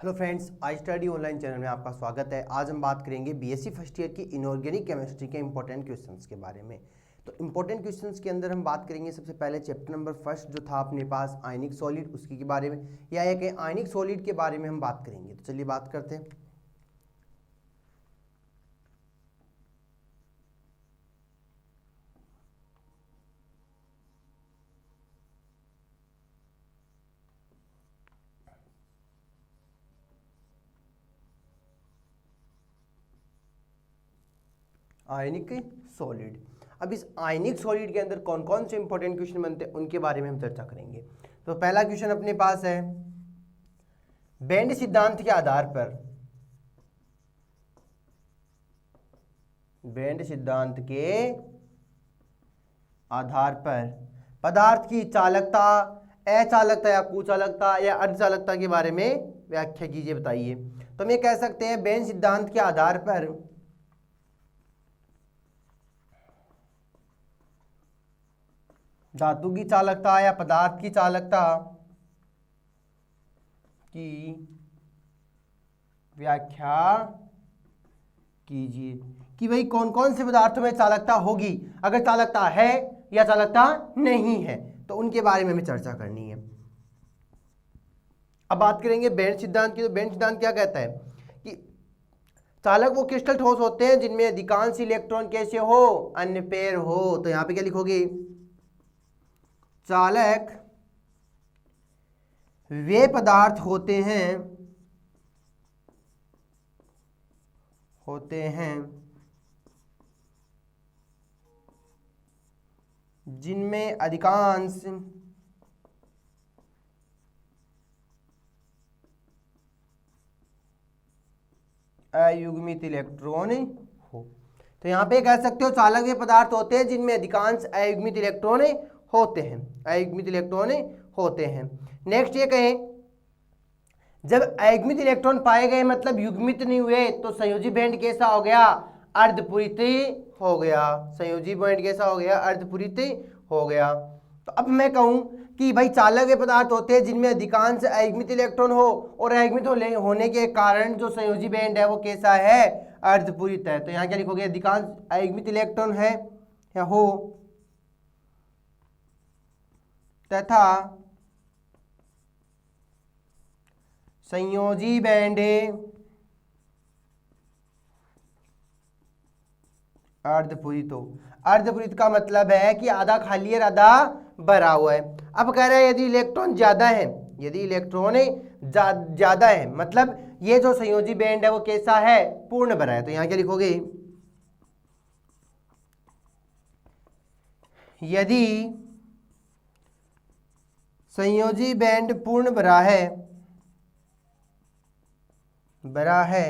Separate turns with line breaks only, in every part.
Hello friends, I study online channel में आपका स्वागत है। आज हम बात करेंगे बीएससी फर्स्ट ईयर की इनऑर्गेनिक केमिस्ट्री के इंपॉर्टेंट क्वेश्चंस के बारे में। तो इंपॉर्टेंट क्वेश्चंस के अंदर हम बात करेंगे सबसे पहले चैप्टर नंबर फर्स्ट जो था अपने पास आयनिक सॉलिड, उसकी के बारे में या एक आयनिक सॉलिड के बारे में हम बात करेंगे। तो चलिए बात करते हैं। आयनिक सॉलिड। अब इस आयनिक सॉलिड के अंदर कौन कौन से इंपॉर्टेंट क्वेश्चन बनते हैं उनके बारे में हम चर्चा करेंगे। तो पहला क्वेश्चन अपने पास है, बेंड सिद्धांत के आधार पर, बेंड सिद्धांत के आधार पर पदार्थ की चालकता, अचालकता या कुचालकता या अर्धचालकता के बारे में व्याख्या कीजिए, बताइए। तो हम ये कह सकते हैं बेंड सिद्धांत के आधार पर धातु की चालकता या पदार्थ की चालकता की व्याख्या कीजिए कि भाई कौन कौन से पदार्थों में चालकता होगी, अगर चालकता है या चालकता नहीं है, तो उनके बारे में हमें चर्चा करनी है। अब बात करेंगे बेंड सिद्धांत की। तो बेंड सिद्धांत क्या कहता है कि चालक वो क्रिस्टल ठोस होते हैं जिनमें अधिकांश इलेक्ट्रॉन कैसे हो, अनपेयर हो। तो यहां पे क्या लिखोगे, चालक वे पदार्थ होते हैं जिनमें अधिकांश अयुग्मित इलेक्ट्रॉन हो। तो यहां पे कह सकते हो चालक वे पदार्थ होते हैं जिनमें अधिकांश अयुग्मित इलेक्ट्रॉन होते हैं, अयुग्मित इलेक्ट्रॉन होते हैं। नेक्स्ट ये कहें, जब अयुग्मित इलेक्ट्रॉन पाए गए मतलब युग्मित नहीं हुए, तो संयोजी बैंड कैसा हो गया, अर्धपूरित हो गया। संयोजी बैंड कैसा हो गया, अर्धपूरित हो गया। तो अब मैं कहूं कि भाई चालक वे पदार्थ होते हैं जिनमें अधिकांश अयुग्मित इलेक्ट्रॉन हो, और अयुग्मित होने के कारण जो संयोजी बैंड है वो कैसा है, अर्धपूरित है। तो यहाँ क्या लिखोगे, अधिकांश अयुग्मित इलेक्ट्रॉन है या हो तथा संयोजी बैंड अर्धपूरित हो। अर्धपूरित का मतलब है कि आधा खाली है आधा भरा हुआ है। अब कह रहा है यदि इलेक्ट्रॉन ज्यादा है, यदि इलेक्ट्रॉन ज्यादा है मतलब ये जो संयोजी बैंड है वो कैसा है, पूर्ण भरा है। तो यहां क्या लिखोगे, यदि संयोजी बैंड पूर्ण भरा है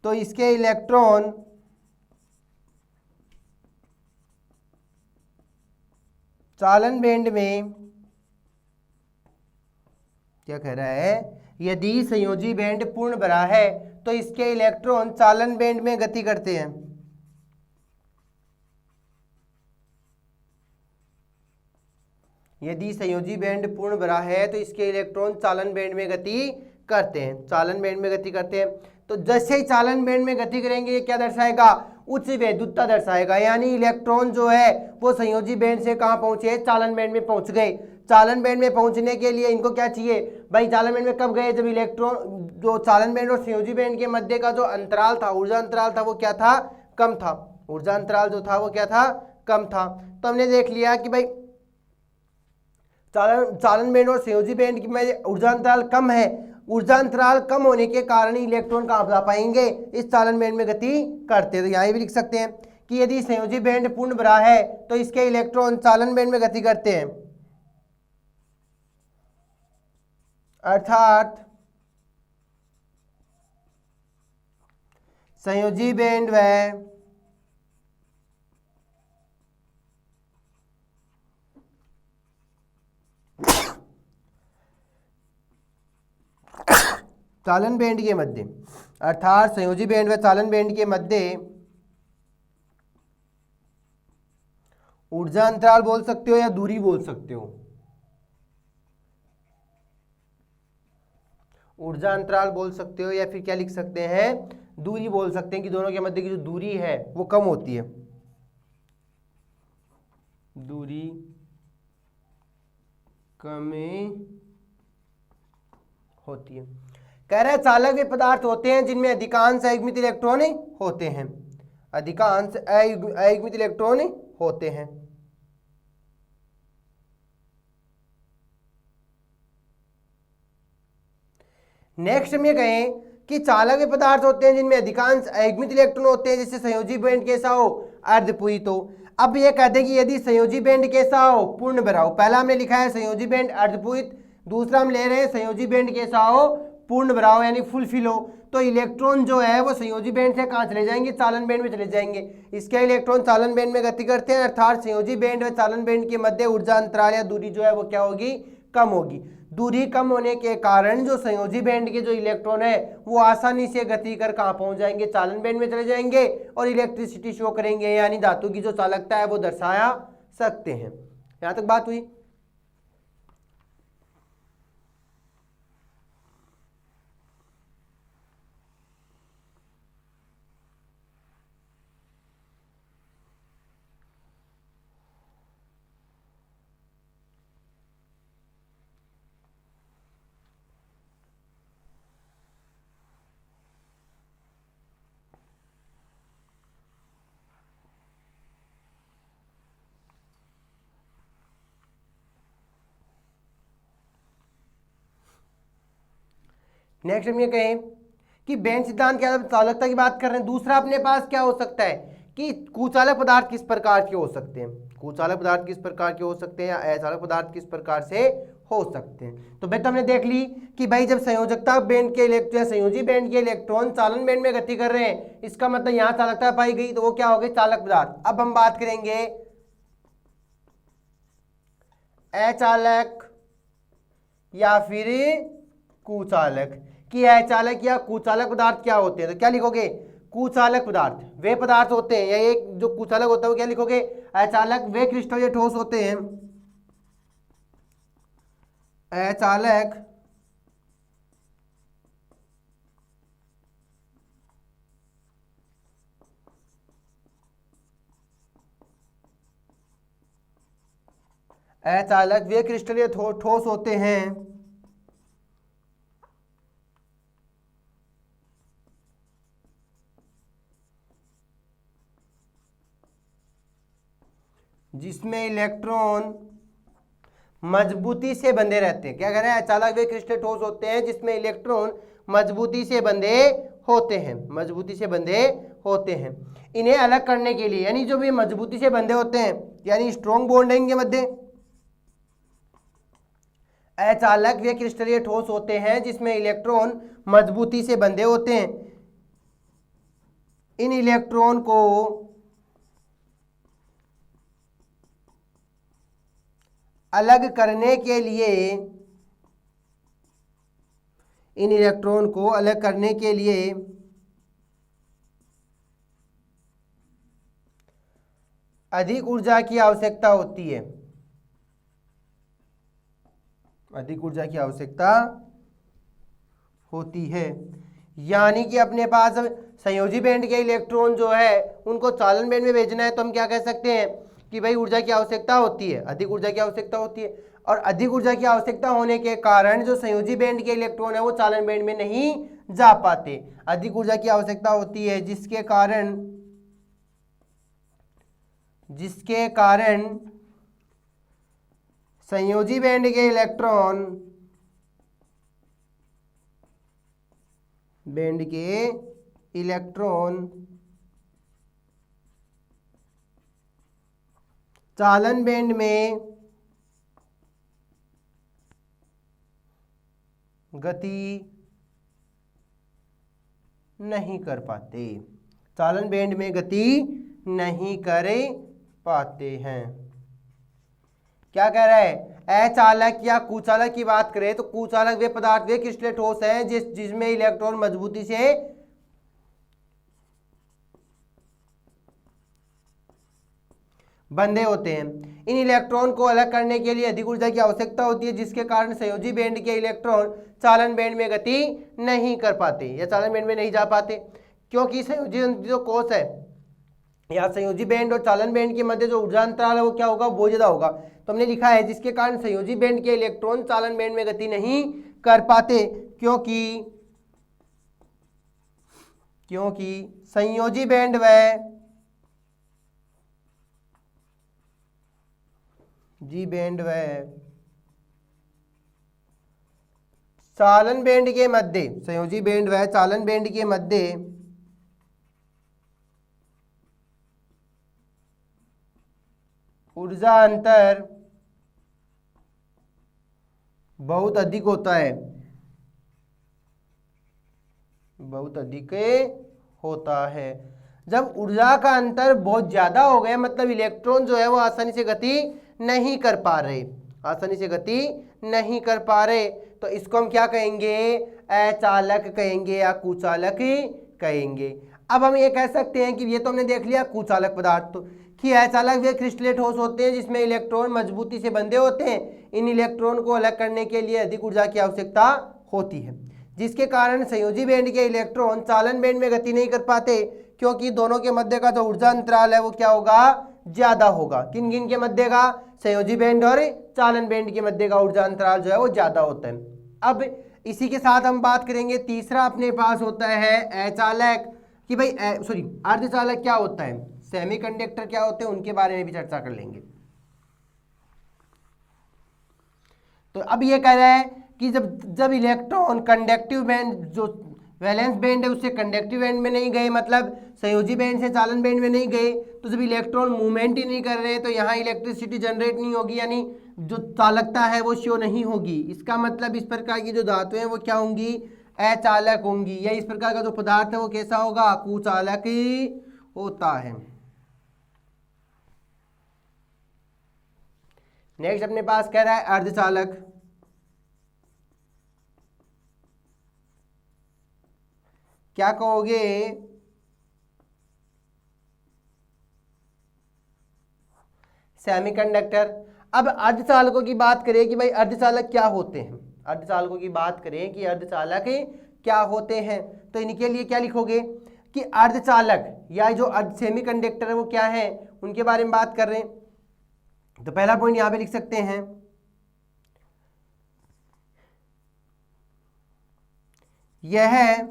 तो इसके इलेक्ट्रॉन चालन बैंड में, क्या कह रहा है, यदि संयोजी बैंड पूर्ण भरा है तो इसके इलेक्ट्रॉन चालन बैंड में गति करते हैं। यदि संयोजी बैंड पूर्ण भरा है तो इसके इलेक्ट्रॉन चालन बैंड में गति करते हैं, चालन बैंड में गति करते हैं। तो जैसे ही चालन बैंड में गति करेंगे ये क्या दर्शाएगा, उच्च वैद्युतता दर्शाएगा। यानी इलेक्ट्रॉन जो है वो संयोजी बैंड से कहां पहुंचे, चालन बैंड में पहुंच गए। चालन बैंड में पहुंचने के लिए इनको क्या चाहिए भाई, चालन बैंड में कब गए, जब इलेक्ट्रॉन जो चालन बैंड और संयोजी बैंड के मध्य का जो अंतराल था, ऊर्जा अंतराल था, वो क्या था, कम था। ऊर्जा अंतराल जो था वो क्या था, कम था। तो हमने देख लिया कि भाई चालन बैंड और संयोजी बैंड में ऊर्जा अंतराल कम है। ऊर्जा अंतराल कम होने के कारण इलेक्ट्रॉन कहां जा पाएंगे, इस चालन बैंड में गति करते। तो यहां भी लिख सकते हैं कि यदि संयोजी बैंड पूर्ण भरा है तो इसके इलेक्ट्रॉन चालन बैंड में गति करते हैं, अर्थात संयोजी बैंड व चालन बैंड के मध्य, अर्थात संयोजी बैंड व चालन बैंड के मध्य ऊर्जा अंतराल बोल सकते हो या दूरी बोल सकते हो, ऊर्जा अंतराल बोल सकते हो, या फिर क्या लिख सकते हैं, दूरी बोल सकते हैं कि दोनों के मध्य की जो दूरी है वो कम होती है, दूरी कमी होती है। कह रहे हैं चालक वे पदार्थ होते हैं जिनमें अधिकांश अयुग्मित इलेक्ट्रॉन होते हैं, अधिकांश अयुग्मित इलेक्ट्रॉन होते हैं। नेक्स्ट हम ये कहें कि चालक वे पदार्थ होते हैं जिनमें अधिकांश अयुग्मित इलेक्ट्रॉन होते हैं, जैसे संयोजी बैंड कैसा हो, अर्धपूरित हो। अब ये कहते हैं कि यदि संयोजी बैंड कैसा हो, पूर्ण भरा हो। पहला हमने लिखा है संयोजी बैंड अर्धपूरित, दूसरा हम ले रहे हैं संयोजी बैंड कैसा हो, पूर्ण भरा हो यानी फुलफिल हो। तो इलेक्ट्रॉन जो है वो संयोजी बैंड से कहाँ चले जाएंगे, चालन बैंड में चले जाएंगे। इसके इलेक्ट्रॉन चालन बैंड में गति करते हैं, अर्थात संयोजी बैंड और चालन बैंड के मध्य ऊर्जा अंतराल या दूरी जो है वो क्या होगी, कम होगी। दूरी कम होने के कारण जो संयोजी बैंड के जो इलेक्ट्रॉन है वो आसानी से गति कर कहाँ पहुंच जाएंगे, चालन बैंड में चले जाएंगे और इलेक्ट्रिसिटी शो करेंगे, यानी धातु की जो चालकता है वो दर्शाया सकते हैं। यहां तक बात हुई। नेक्स्ट हम ये कहें कि बैंड सिद्धांत के आधार चालकता की बात कर रहे हैं। दूसरा अपने पास क्या हो सकता है कि कुचालक पदार्थ किस प्रकार के हो सकते हैं, कुचालक पदार्थ किस प्रकार के हो सकते हैं या अचालक पदार्थ किस प्रकार से हो सकते हैं। तो बेटा हमने देख ली कि भाई जब संयोजकता बैंड के इलेक्ट्रॉन, संयोजी बैंड के इलेक्ट्रॉन चालन बैंड में गति कर रहे हैं, इसका मतलब यहां चालकता पाई गई तो वो क्या हो गई, चालक पदार्थ। अब हम बात करेंगे अचालक या फिर कुचालक कि अचालक या कुचालक पदार्थ क्या होते हैं। तो क्या लिखोगे, कुचालक पदार्थ वे पदार्थ होते हैं, या एक जो कुचालक होता है वो क्या लिखोगे, अचालक वे क्रिस्टल या ठोस होते हैं, अचालक अचालक वे क्रिस्टल या ठोस होते हैं जिसमें इलेक्ट्रॉन मजबूती से बंधे रहते हैं। क्या कह रहे हैं, अचालक वे क्रिस्टल ठोस होते हैं जिसमें इलेक्ट्रॉन मजबूती से बंधे होते हैं, मजबूती से बंधे होते हैं। इन्हें अलग करने के लिए, यानी जो भी मजबूती से बंधे होते हैं यानी स्ट्रॉन्ग बॉन्ड है इनके मध्य, अचालक वे क्रिस्टलीय ठोस होते हैं जिसमें इलेक्ट्रॉन मजबूती से बंधे होते हैं। इन इलेक्ट्रॉन को अलग करने के लिए, इन इलेक्ट्रॉन को अलग करने के लिए अधिक ऊर्जा की आवश्यकता होती है, अधिक ऊर्जा की आवश्यकता होती है। यानी कि अपने पास संयोजी बैंड के इलेक्ट्रॉन जो है उनको चालन बैंड में भेजना है तो हम क्या कह सकते हैं कि भाई ऊर्जा की आवश्यकता होती है, अधिक ऊर्जा की आवश्यकता होती है। और अधिक ऊर्जा की आवश्यकता होने के कारण जो संयोजी बैंड के इलेक्ट्रॉन है वो चालन बैंड में नहीं जा पाते, अधिक ऊर्जा की आवश्यकता होती है, जिसके कारण संयोजी बैंड के इलेक्ट्रॉन चालन बैंड में गति नहीं कर पाते, चालन बैंड में गति नहीं कर पाते हैं। क्या कह रहा है, अचालक या कुचालक की बात करें तो कुचालक वे पदार्थ वे क्रिस्टलीय ठोस हैं जिसमें इलेक्ट्रॉन मजबूती से बंधे होते हैं। इन इलेक्ट्रॉन को अलग करने के लिए अधिक ऊर्जा की आवश्यकता होती है, जिसके कारण संयोजी बैंड के इलेक्ट्रॉन चालन बैंड में गति नहीं कर पाते या चालन बैंड में नहीं जा पाते, क्योंकि संयोजी जो कोश है या संयोजी बैंड और चालन बैंड के मध्य जो ऊर्जा अंतराल है वो क्या होगा, बहुत ज्यादा होगा। तो हमने लिखा है जिसके कारण संयोजी बैंड के इलेक्ट्रॉन चालन बैंड में गति नहीं कर पाते, क्योंकि संयोजी बैंड व जी बैंड व चालन बैंड के मध्य, संयोजी बैंड व चालन बैंड के मध्य ऊर्जा अंतर बहुत अधिक होता है, बहुत अधिक होता है। जब ऊर्जा का अंतर बहुत ज्यादा हो गया, मतलब इलेक्ट्रॉन जो है वो आसानी से गति नहीं कर पा रहे, आसानी से गति नहीं कर पा रहे, तो इसको हम क्या कहेंगे, अचालक कहेंगे या कुचालक कहेंगे। अब हम ये कह सकते हैं कि ये तो हमने देख लिया कुचालक पदार्थ, तो कि अचालक वे क्रिस्टलीय ठोस होते हैं जिसमें इलेक्ट्रॉन मजबूती से बंधे होते हैं। इन इलेक्ट्रॉन को अलग करने के लिए अधिक ऊर्जा की आवश्यकता होती है, जिसके कारण संयोजी बैंड के इलेक्ट्रॉन चालन बैंड में गति नहीं कर पाते, क्योंकि दोनों के मध्य का जो ऊर्जा अंतराल है वो क्या होगा, ज्यादा होगा। किन किन के मध्य का, संयोजी बैंड और चालन बैंड के मध्य का ऊर्जा अंतराल जो है वो ज्यादा होता है। अब इसी के साथ हम बात करेंगे, तीसरा अपने पास होता है अचालक, कि भाई सॉरी अर्धचालक क्या होता है, सेमीकंडक्टर क्या होते हैं, उनके बारे में भी चर्चा कर लेंगे। तो अब ये कह रहा है कि जब इलेक्ट्रॉन कंडक्टिव बैंड जो वैलेंस बैंड है उससे कंडक्टिव बैंड में नहीं गए, मतलब संयोजी बैंड से चालन बैंड में नहीं गए, तो जब इलेक्ट्रॉन मूवमेंट ही नहीं कर रहे तो यहाँ इलेक्ट्रिसिटी जनरेट नहीं होगी, यानी जो चालकता है वो शो नहीं होगी। इसका मतलब इस प्रकार की जो धातुएं हैं वो क्या होंगी, अचालक होंगी, या इस प्रकार का जो पदार्थ है वो कैसा होगा, कुचालक ही होता है। नेक्स्ट अपने पास कह रहा है अर्धचालक। क्या कहोगे, सेमीकंडक्टर। अब अर्धचालकों की बात करें कि भाई अर्धचालक क्या होते हैं, अर्धचालकों की बात करें कि अर्धचालक क्या होते हैं, तो इनके लिए क्या लिखोगे कि अर्धचालक या जो सेमीकंडक्टर है वो क्या है, उनके बारे में बात कर रहे हैं। तो पहला पॉइंट यहां पे लिख सकते हैं, यह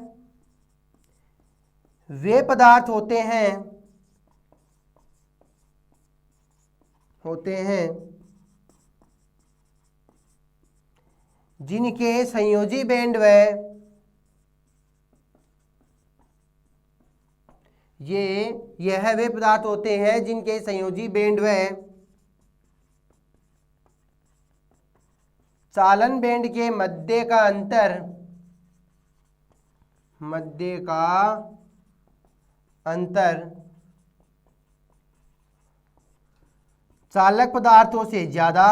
वे पदार्थ होते हैं जिनके संयोजी बैंड व यह वे पदार्थ होते हैं जिनके संयोजी बैंड व चालन बैंड के मध्य का अंतर चालक पदार्थों से ज्यादा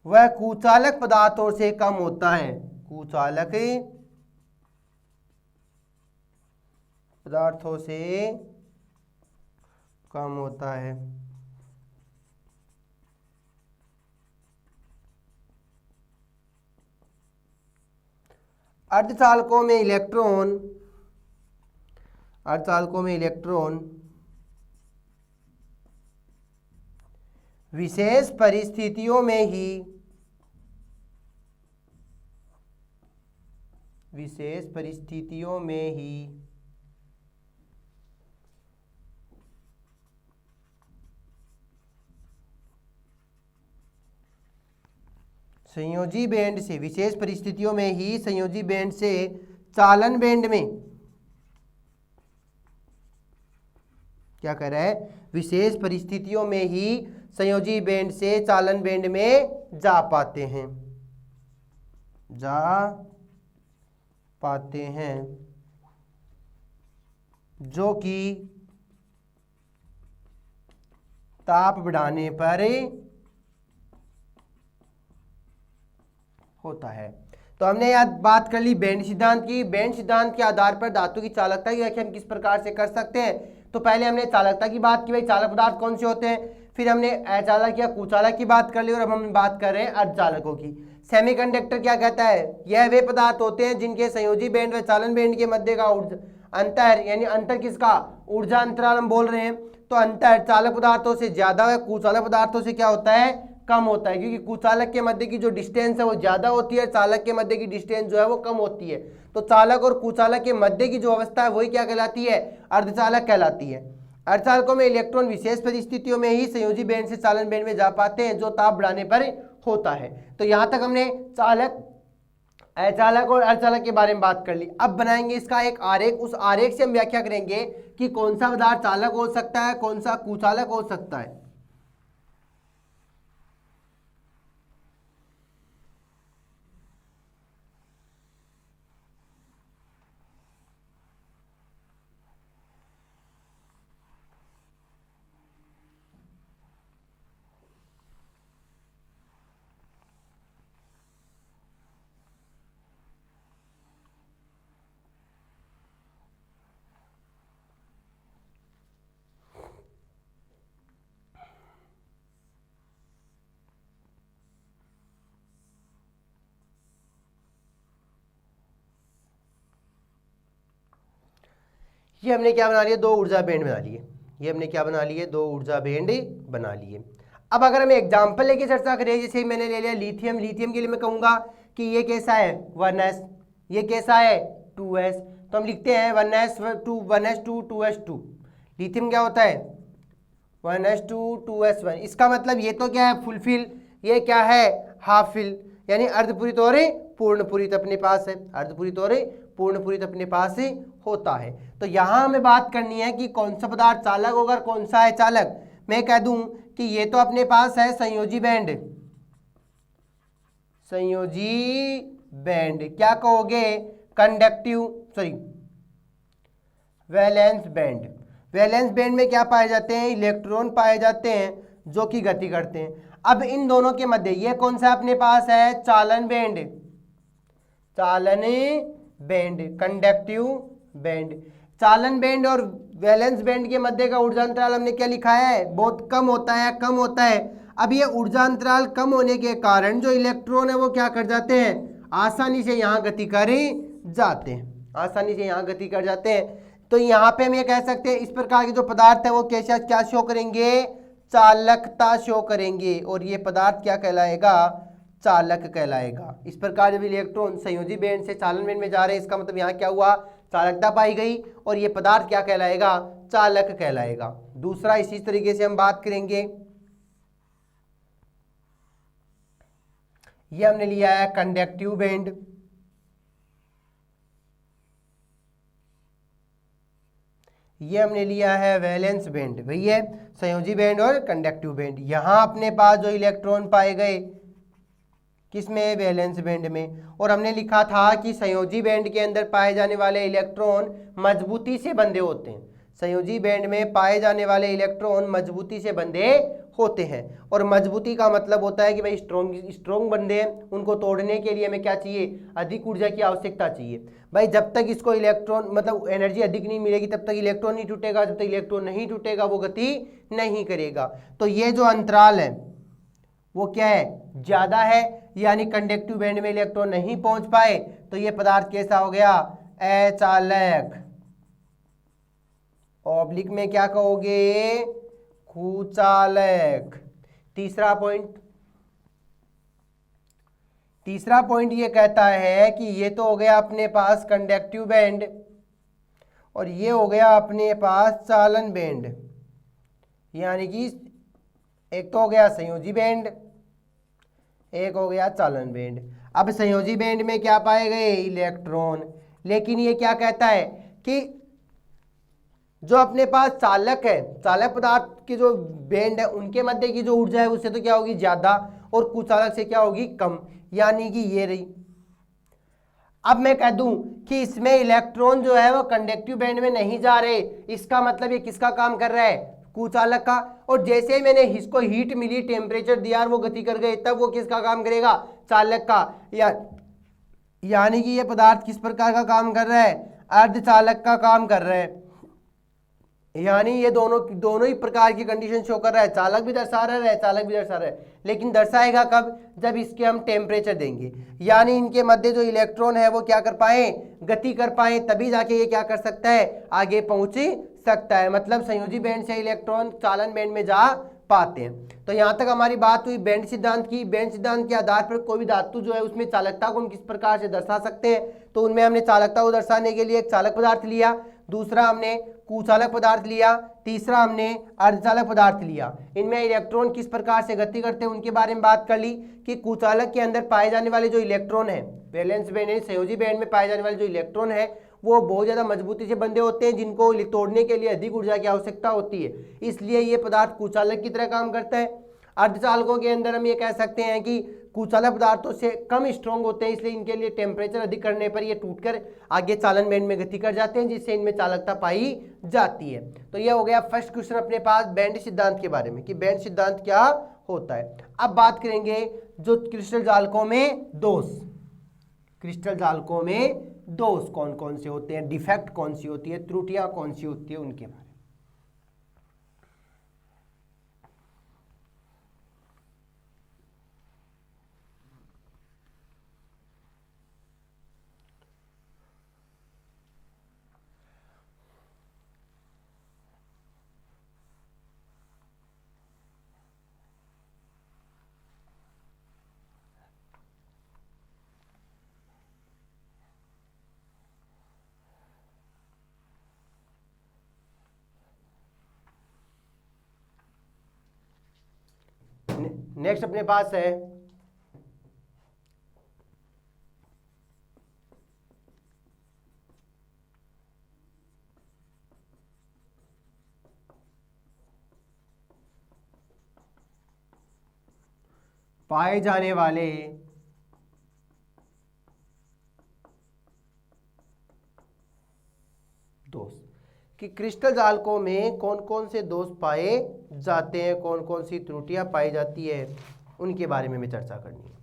वह कुचालक पदार्थों से कम होता है, कुचालक पदार्थों से कम होता है। अर्धचालकों में इलेक्ट्रॉन विशेष परिस्थितियों में ही संयोजी बैंड से, विशेष परिस्थितियों में ही संयोजी बैंड से चालन बैंड में, क्या कह रहा है, विशेष परिस्थितियों में ही संयोजी बैंड से चालन बैंड में जा पाते हैं, जो कि ताप बढ़ाने पर होता है। तो हमने यहाँ बात कर ली बैंड सिद्धांत की। बैंड सिद्धांत के आधार पर धातु की चालकता की व्याख्या हम किस प्रकार से कर सकते हैं। तो पहले हमने चालकता की बात की, भाई चालक पदार्थ कौन से होते हैं, फिर हमने अचालक या कुचालक की बात कर ली, और अब हम बात कर रहे हैं अर्धचालकों की। सेमीकंडक्टर क्या कहता है, यह वे पदार्थ होते हैं जिनके संयोजी बैंड व चालन बैंड के मध्य का अंतर, यानी अंतर किसका, ऊर्जा अंतराल हम बोल रहे हैं। तो अंतर चालक पदार्थों से ज्यादा व कुचालक पदार्थों से क्या होता है, कम होता है, क्योंकि कुचालक के मध्य की जो डिस्टेंस है वो ज्यादा होती है, चालक के मध्य की डिस्टेंस जो है वो कम होती है। तो चालक और कुचालक के मध्य की जो अवस्था है वही क्या कहलाती है, अर्धचालक कहलाती है। अर्धचालकों में इलेक्ट्रॉन विशेष परिस्थितियों में ही संयोजी बैंड से चालन बैंड में जा पाते हैं, जो ताप बढ़ाने पर होता है। तो यहां तक हमने चालक, अचालक और अर्धचालक के बारे में बात कर ली। अब बनाएंगे इसका एक आरेख, उस आरेख से हम व्याख्या करेंगे कि कौन सा पदार्थ चालक हो सकता है, कौन सा कुचालक हो सकता है। ये हमने क्या बना लिया, दो ऊर्जा बैंड बना लिए। ये हमने क्या बना लिए, दो ऊर्जा बैंड बना लिए। अब अगर हम एग्जाम्पल लेके चर्चा करें, जैसे मैंने ले लिया लिथियम, लिथियम के लिए मैं कहूंगा कि ये कैसा है 1s, ये कैसा है 2s, तो हम लिखते हैं 1s2 2s2। लिथियम क्या होता है 1s2 2s1। इसका मतलब ये तो क्या है फुलफिल, ये क्या है हाफ फिल, यानी अर्धपूरित और पूर्णपूरित अपने पास है, अर्धपूरित और पूर्णपूरित अपने पास ही होता है। तो यहां हमें बात करनी है कि कौन सा पदार्थ चालक होगा और कौन सा है चालक। मैं कह दूं कि ये तो अपने पास है संयोजी बैंड, संयोजी बैंड, क्या कहोगे conductive, sorry valence band. Valence band में क्या पाए जाते हैं, इलेक्ट्रॉन पाए जाते हैं जो कि गति करते हैं। अब इन दोनों के मध्य ये कौन सा अपने पास है, चालन बैंड, चालन बैंड, कंडक्टिव बैंड। चालन बैंड और वैलेंस बैंड के मध्य का ऊर्जा अंतराल हमने क्या लिखा है, बहुत कम होता है, कम होता है। अब ये ऊर्जा अंतराल कम होने के कारण जो इलेक्ट्रॉन है वो क्या कर जाते हैं, आसानी से यहाँ गति कर जाते हैं, आसानी से यहाँ गति कर जाते हैं। तो यहाँ पे हम ये कह सकते हैं इस प्रकार के जो पदार्थ है वो कैसा क्या शो करेंगे, चालकता शो करेंगे, और ये पदार्थ क्या कहलाएगा, चालक कहलाएगा। इस प्रकार जब इलेक्ट्रॉन संयोजी बैंड से चालन बैंड में जा रहे हैं, इसका मतलब यहाँ क्या हुआ, चालकता पाई गई, और ये पदार्थ क्या कहलाएगा, चालक कहलाएगा। दूसरा इसी तरीके से हम बात करेंगे, ये हमने लिया है कंडक्टिव बैंड, ये हमने लिया है वैलेंस बैंड, वही है संयोजी बैंड और कंडक्टिव बैंड। यहां अपने पास जो इलेक्ट्रॉन पाए गए किसमें, वैलेंस बैंड में, और हमने लिखा था कि संयोजी बैंड के अंदर पाए जाने वाले इलेक्ट्रॉन मजबूती से बंधे होते हैं, संयोजी बैंड में पाए जाने वाले इलेक्ट्रॉन मजबूती से बंधे होते हैं। और मजबूती का मतलब होता है कि भाई स्ट्रॉन्ग बंधे हैं, उनको तोड़ने के लिए हमें क्या चाहिए, अधिक ऊर्जा की आवश्यकता चाहिए। भाई जब तक इसको इलेक्ट्रॉन मतलब एनर्जी अधिक नहीं मिलेगी तब तक इलेक्ट्रॉन नहीं टूटेगा, जब तक इलेक्ट्रॉन नहीं टूटेगा वो गति नहीं करेगा। तो ये जो अंतराल है वो क्या है, ज्यादा है, यानी कंडक्टिव बैंड में इलेक्ट्रॉन नहीं पहुंच पाए, तो ये पदार्थ कैसा हो गया, अचालक। ऑब्लिक में क्या कहोगे, कुचालक। तीसरा पॉइंट ये कहता है कि ये तो हो गया अपने पास कंडक्टिव बैंड, और ये हो गया अपने पास चालन बैंड, यानी कि एक तो हो गया संयोजी बैंड, एक हो गया चालन बैंड। अब संयोजी बैंड में क्या पाए गए, इलेक्ट्रॉन, लेकिन ये क्या कहता है कि जो अपने पास चालक है, चालक पदार्थ के जो बैंड है उनके मध्य की जो ऊर्जा है उससे तो क्या होगी ज्यादा, और कुचालक से क्या होगी कम, यानी कि ये रही। अब मैं कह दूं कि इसमें इलेक्ट्रॉन जो है वो कंडक्टिव बैंड में नहीं जा रहे, इसका मतलब ये किसका काम कर रहा है, कुचालक का। और जैसे ही मैंने इसको हीट मिली, टेम्परेचर दिया और वो गति कर गए, तब वो किसका काम करेगा, चालक का। या यानी कि ये पदार्थ किस प्रकार का काम कर रहा है, अर्धचालक का काम कर रहा है। यानी ये दोनों ही प्रकार की कंडीशन शो कर रहा है, चालक भी दर्शा रहा है, चालक भी दर्शा रहा है, लेकिन दर्शाएगा कब, जब इसके हम टेम्परेचर देंगे, यानी इनके मध्य जो इलेक्ट्रॉन है वो क्या कर पाए, गति कर पाए, तभी जाके ये क्या कर सकता है, आगे पहुंच सकता है। मतलब संयोजी बैंड से इलेक्ट्रॉन चालन बैंड में जा पाते हैं। तो यहाँ तक हमारी बात हुई बैंड सिद्धांत की। बैंड सिद्धांत के आधार पर कोई भी धातु जो है उसमें चालकता को हम किस प्रकार से दर्शा सकते हैं, तो उनमें हमने चालकता को दर्शाने के लिए एक चालक पदार्थ लिया, दूसरा हमने कुचालक पदार्थ लिया, तीसरा हमने अर्धचालक पदार्थ लिया। इनमें इलेक्ट्रॉन किस प्रकार से गति करते हैं उनके बारे में बात कर ली कि कुचालक के अंदर पाए जाने वाले जो इलेक्ट्रॉन है, वैलेंस बैंड यानी संयोजी बैंड में पाए जाने वाले जो इलेक्ट्रॉन है वो बहुत ज़्यादा मजबूती से बंधे होते हैं, जिनको तोड़ने के लिए अधिक ऊर्जा की आवश्यकता होती है, इसलिए ये पदार्थ कुचालक की तरह काम करता है। अर्धचालकों के अंदर हम ये कह सकते हैं कि कुचालक पदार्थों से कम स्ट्रॉन्ग होते हैं, इसलिए इनके लिए टेम्परेचर अधिक करने पर ये टूटकर आगे चालन बैंड में गति कर जाते हैं, जिससे इनमें चालकता पाई जाती है। तो ये हो गया फर्स्ट क्वेश्चन अपने पास बैंड सिद्धांत के बारे में कि बैंड सिद्धांत क्या होता है। अब बात करेंगे जो क्रिस्टल जालकों में दोष, क्रिस्टल जालकों में दोष कौन कौन से होते हैं, डिफेक्ट कौन सी होती है, त्रुटियां कौन सी होती है, उनके बारे में। नेक्स्ट अपने पास है पाए जाने वाले दोष कि क्रिस्टल जालकों में कौन कौन से दोष पाए जाते हैं, कौन कौन सी त्रुटियां पाई जाती है, उनके बारे में हमें चर्चा करनी है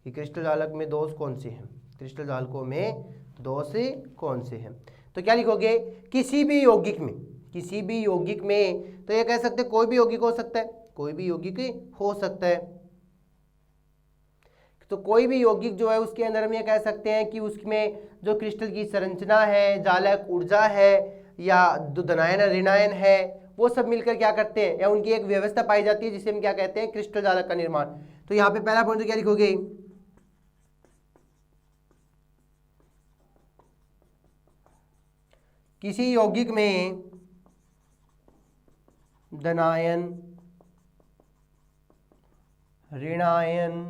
कि क्रिस्टल जालक में दोष कौन से हैं, क्रिस्टल जालकों में दोष कौन से हैं। तो क्या लिखोगे, किसी भी यौगिक में, किसी भी यौगिक में, तो ये कह सकते हैं कोई भी यौगिक हो सकता है, कोई भी यौगिक हो सकता है। तो कोई भी यौगिक जो है उसके अंदर हम ये कह सकते हैं कि उसमें जो क्रिस्टल की संरचना है, जालक ऊर्जा है, या जो धनायन ऋणायन है, वो सब मिलकर क्या करते हैं, या उनकी एक व्यवस्था पाई जाती है जिसे हम क्या कहते हैं, क्रिस्टल जालक का निर्माण। तो यहाँ पे पहला पॉइंट क्या लिखोगे, किसी यौगिक में धनायन ऋणायन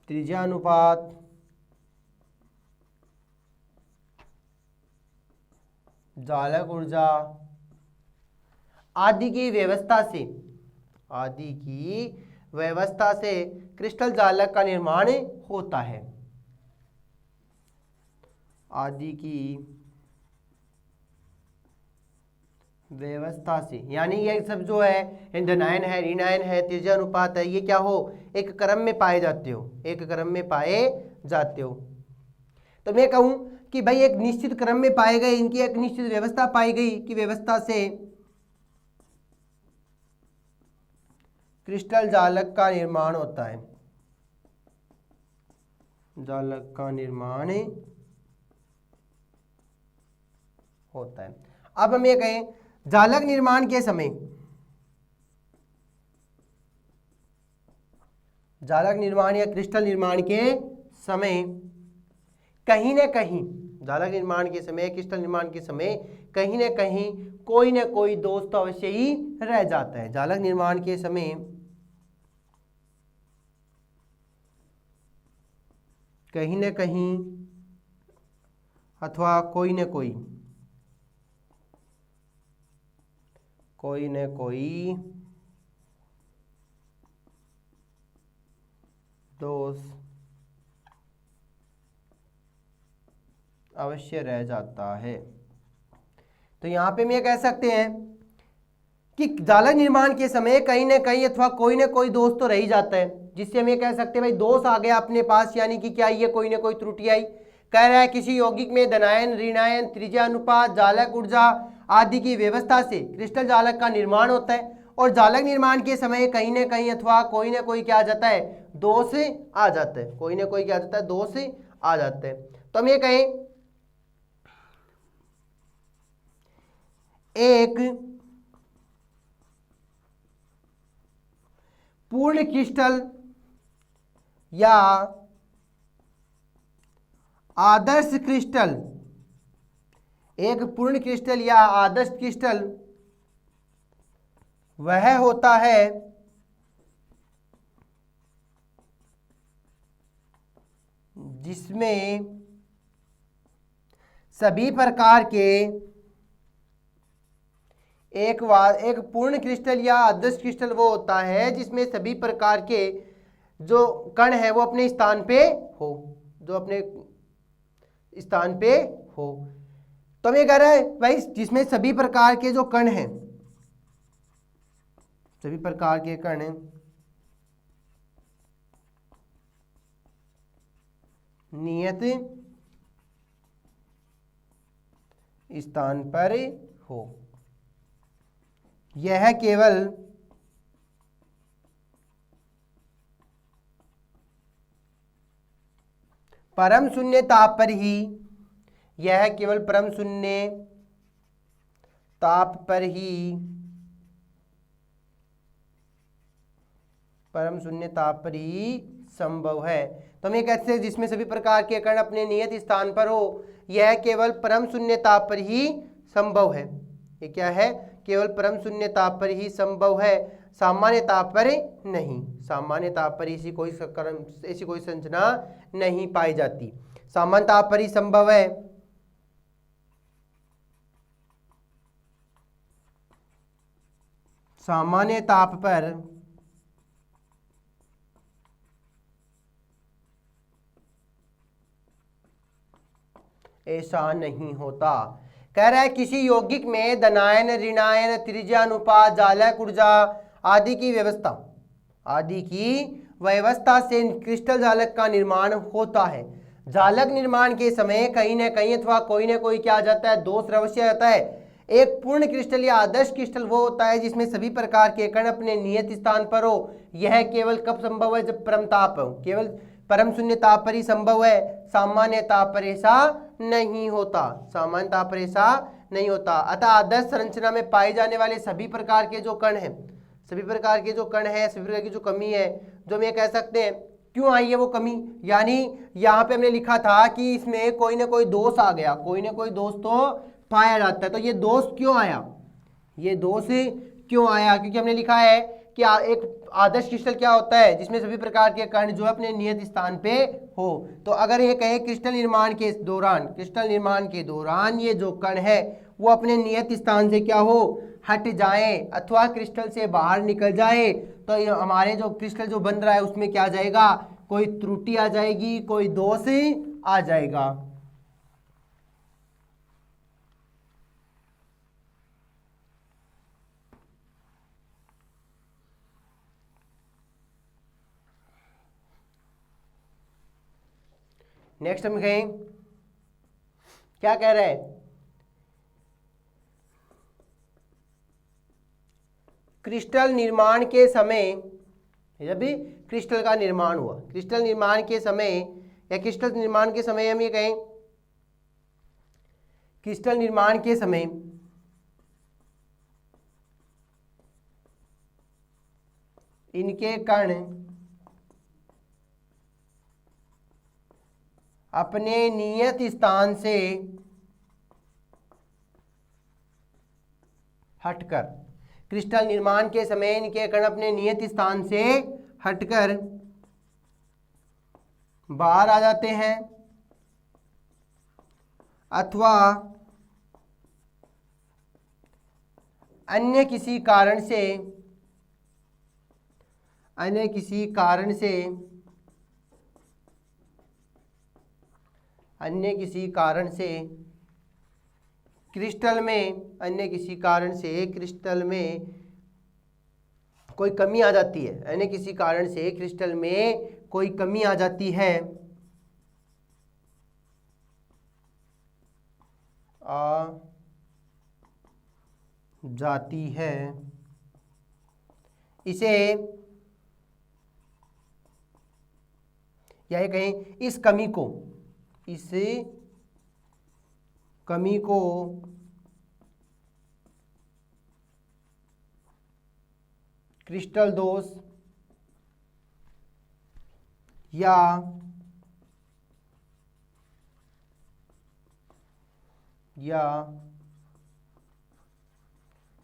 त्रिज्यानुपात जालक ऊर्जा आदि की व्यवस्था से, आदि की व्यवस्था से क्रिस्टल जालक का निर्माण होता है, आदि की व्यवस्था से। यानी ये सब जो है धनायन है, ऋणायन है, त्रिज्यानुपात है, ये क्या हो, एक क्रम में पाए जाते हो, एक क्रम में पाए जाते हो। तो मैं कहूं कि भाई एक निश्चित क्रम में पाए गए, इनकी एक निश्चित व्यवस्था पाई गई कि व्यवस्था से क्रिस्टल जालक का निर्माण होता है, जालक का निर्माण होता है। अब हम ये कहें जालक निर्माण के समय, जालक निर्माण या क्रिस्टल निर्माण के समय कहीं न कहीं, जालक निर्माण के समय, क्रिस्टल निर्माण के समय कहीं न कहीं कोई न कोई दोष तो अवश्य ही रह जाता है। जालक निर्माण के समय कहीं न कहीं अथवा कोई न कोई दोष अवश्य रह जाता है। तो यहां पे हम ये कह सकते हैं कि जालक निर्माण के समय कहीं न कहीं अथवा कोई न कोई दोष तो रह ही जाता है। जिससे हम ये कह सकते हैं भाई दोष आ गया अपने पास, यानी कि क्या ये कोई ना कोई त्रुटि आई। कह रहा है किसी यौगिक में धनायन, ऋणायन, त्रिज्या अनुपात, जालक ऊर्जा आदि की व्यवस्था से क्रिस्टल जालक का निर्माण होता है, और जालक निर्माण के समय कहीं ना कहीं अथवा कोई ना कोई क्या आ जाता है, दोष आ जाता है, कोई ना कोई क्या आ जाता है, दोष आ जाता है। तो हम ये कहें एक पूर्ण क्रिस्टल या आदर्श क्रिस्टल, एक पूर्ण क्रिस्टल या आदर्श क्रिस्टल वह होता है जिसमें सभी प्रकार के एक पूर्ण क्रिस्टल या आदर्श क्रिस्टल वो होता है जिसमें सभी प्रकार के जो कण है वो अपने स्थान पे हो, जो अपने स्थान पे हो। तो हम ये कह रहा है भाई जिसमें सभी प्रकार के जो कण हैं, सभी प्रकार के कण नियत स्थान पर हो, यह केवल परम शून्य ताप पर ही, यह केवल परम शून्य ताप पर ही, परम शून्य ताप पर ही संभव है। तो हम ये कहते हैं जिसमें सभी प्रकार के कण अपने नियत स्थान पर हो, यह केवल परम शून्य ताप पर ही संभव है। ये क्या है, केवल परम शून्य ताप पर ही संभव है, सामान्य ताप पर नहीं। सामान्य ताप पर ऐसी कोई संरचना नहीं पाई जाती, सामान्य ताप पर ही संभव है। सामान्य ताप पर ऐसा नहीं होता। कह रहा है किसी यौगिक में धनायन, ऋणायन, त्रिज्या अनुपात, जालक ऊर्जा आदि की व्यवस्था से क्रिस्टल जालक का निर्माण होता है। जालक निर्माण के समय कहीं ना कहीं अथवा कोई ना कोई क्या आ जाता है, दोष अवश्य आता है। एक पूर्ण क्रिस्टल या आदर्श क्रिस्टल वो होता है जिसमें सभी प्रकार के कण अपने नियत स्थान पर हो। यह केवल कब संभव है, जब परम ताप हो, केवल परम शून्य ताप पर ही संभव है, सामान्य ताप पर ऐसा नहीं होता, सामान्य ताप पर ऐसा नहीं होता। अतः आदर्श संरचना में पाए जाने वाले सभी प्रकार के जो कण हैं, सभी प्रकार के जो कण है, सभी प्रकार की जो कमी है, जो हम ये कह सकते हैं क्यों आई है वो कमी, यानी यहाँ पे हमने लिखा था कि इसमें कोई ना कोई दोष आ गया, कोई ना कोई दोष तो पाया जाता है। तो ये दोष क्यों आया, ये दोष क्यों आया, क्योंकि हमने लिखा है कि एक आदर्श क्रिस्टल क्या होता है, जिसमें सभी प्रकार के कण जो अपने नियत स्थान पे हो। तो अगर ये कहे क्रिस्टल निर्माण के दौरान ये जो कण है वो अपने नियत स्थान से क्या हो, हट जाए अथवा क्रिस्टल से बाहर निकल जाए, तो हमारे जो क्रिस्टल जो बन रहा है उसमें क्या आ जाएगा, कोई त्रुटि आ जाएगी, कोई दोष आ जाएगा। नेक्स्ट हम कहें क्या कह रहा है, क्रिस्टल निर्माण के समय, जब भी क्रिस्टल का निर्माण हुआ, क्रिस्टल निर्माण के समय या क्रिस्टल निर्माण के समय हम ये कहें क्रिस्टल निर्माण के समय इनके कण अपने नियत स्थान से हटकर, क्रिस्टल निर्माण के समय इनके कण अपने नियत स्थान से हटकर बाहर आ जाते हैं अथवा अन्य किसी कारण से क्रिस्टल में कोई कमी आ जाती है, यानी किसी कारण से क्रिस्टल में कोई कमी आ जाती है, इसे या ये कहें इस कमी को क्रिस्टल दोष या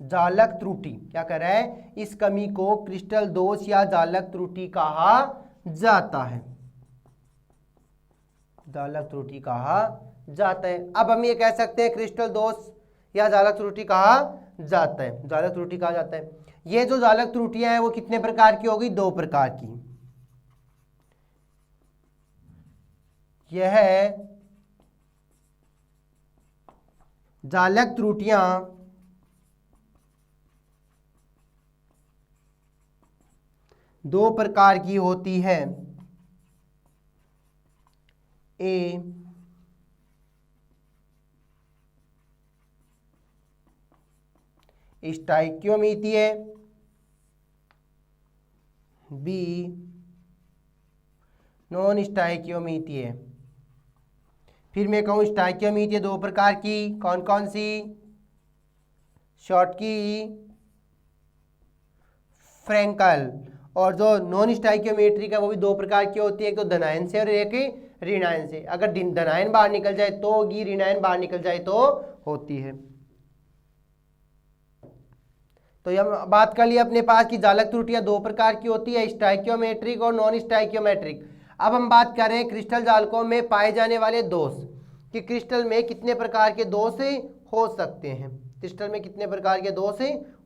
जालक त्रुटि, क्या कह रहा है, इस कमी को क्रिस्टल दोष या जालक त्रुटि कहा जाता है, जालक त्रुटि कहा जाता है। अब हम ये कह सकते हैं क्रिस्टल दोष या जालक त्रुटि कहा जाता है, जालक त्रुटि कहा जाता है। ये जो जालक त्रुटियां हैं वो कितने प्रकार की होगी, 2 प्रकार की। यह जालक त्रुटियां दो प्रकार की होती है, ए स्टाइक्योमीतीय, बी नॉन स्टाइक्योमीतीय। फिर मैं कहूँ स्टाइक्योमीतीय 2 प्रकार की, कौन कौन सी, शॉटकी, फ्रैंकल। और जो नॉन स्टाइक्योमेट्रिक है वो भी 2 प्रकार की होती है, एक तो धनायन से और एक ऋणायन से। अगर धनायन बाहर निकल जाए तो होगी, ऋणायन बाहर निकल जाए तो होती है। तो ये बात कर ली अपने पास कि जालक त्रुटियां 2 प्रकार की होती है, स्टाइक्योमेट्रिक और नॉन स्टाइक्योमेट्रिक। अब हम बात कर रहे हैं क्रिस्टल जालकों में पाए जाने वाले दोष, कि क्रिस्टल में कितने प्रकार के दोष हो सकते हैं, क्रिस्टल में कितने प्रकार के दोष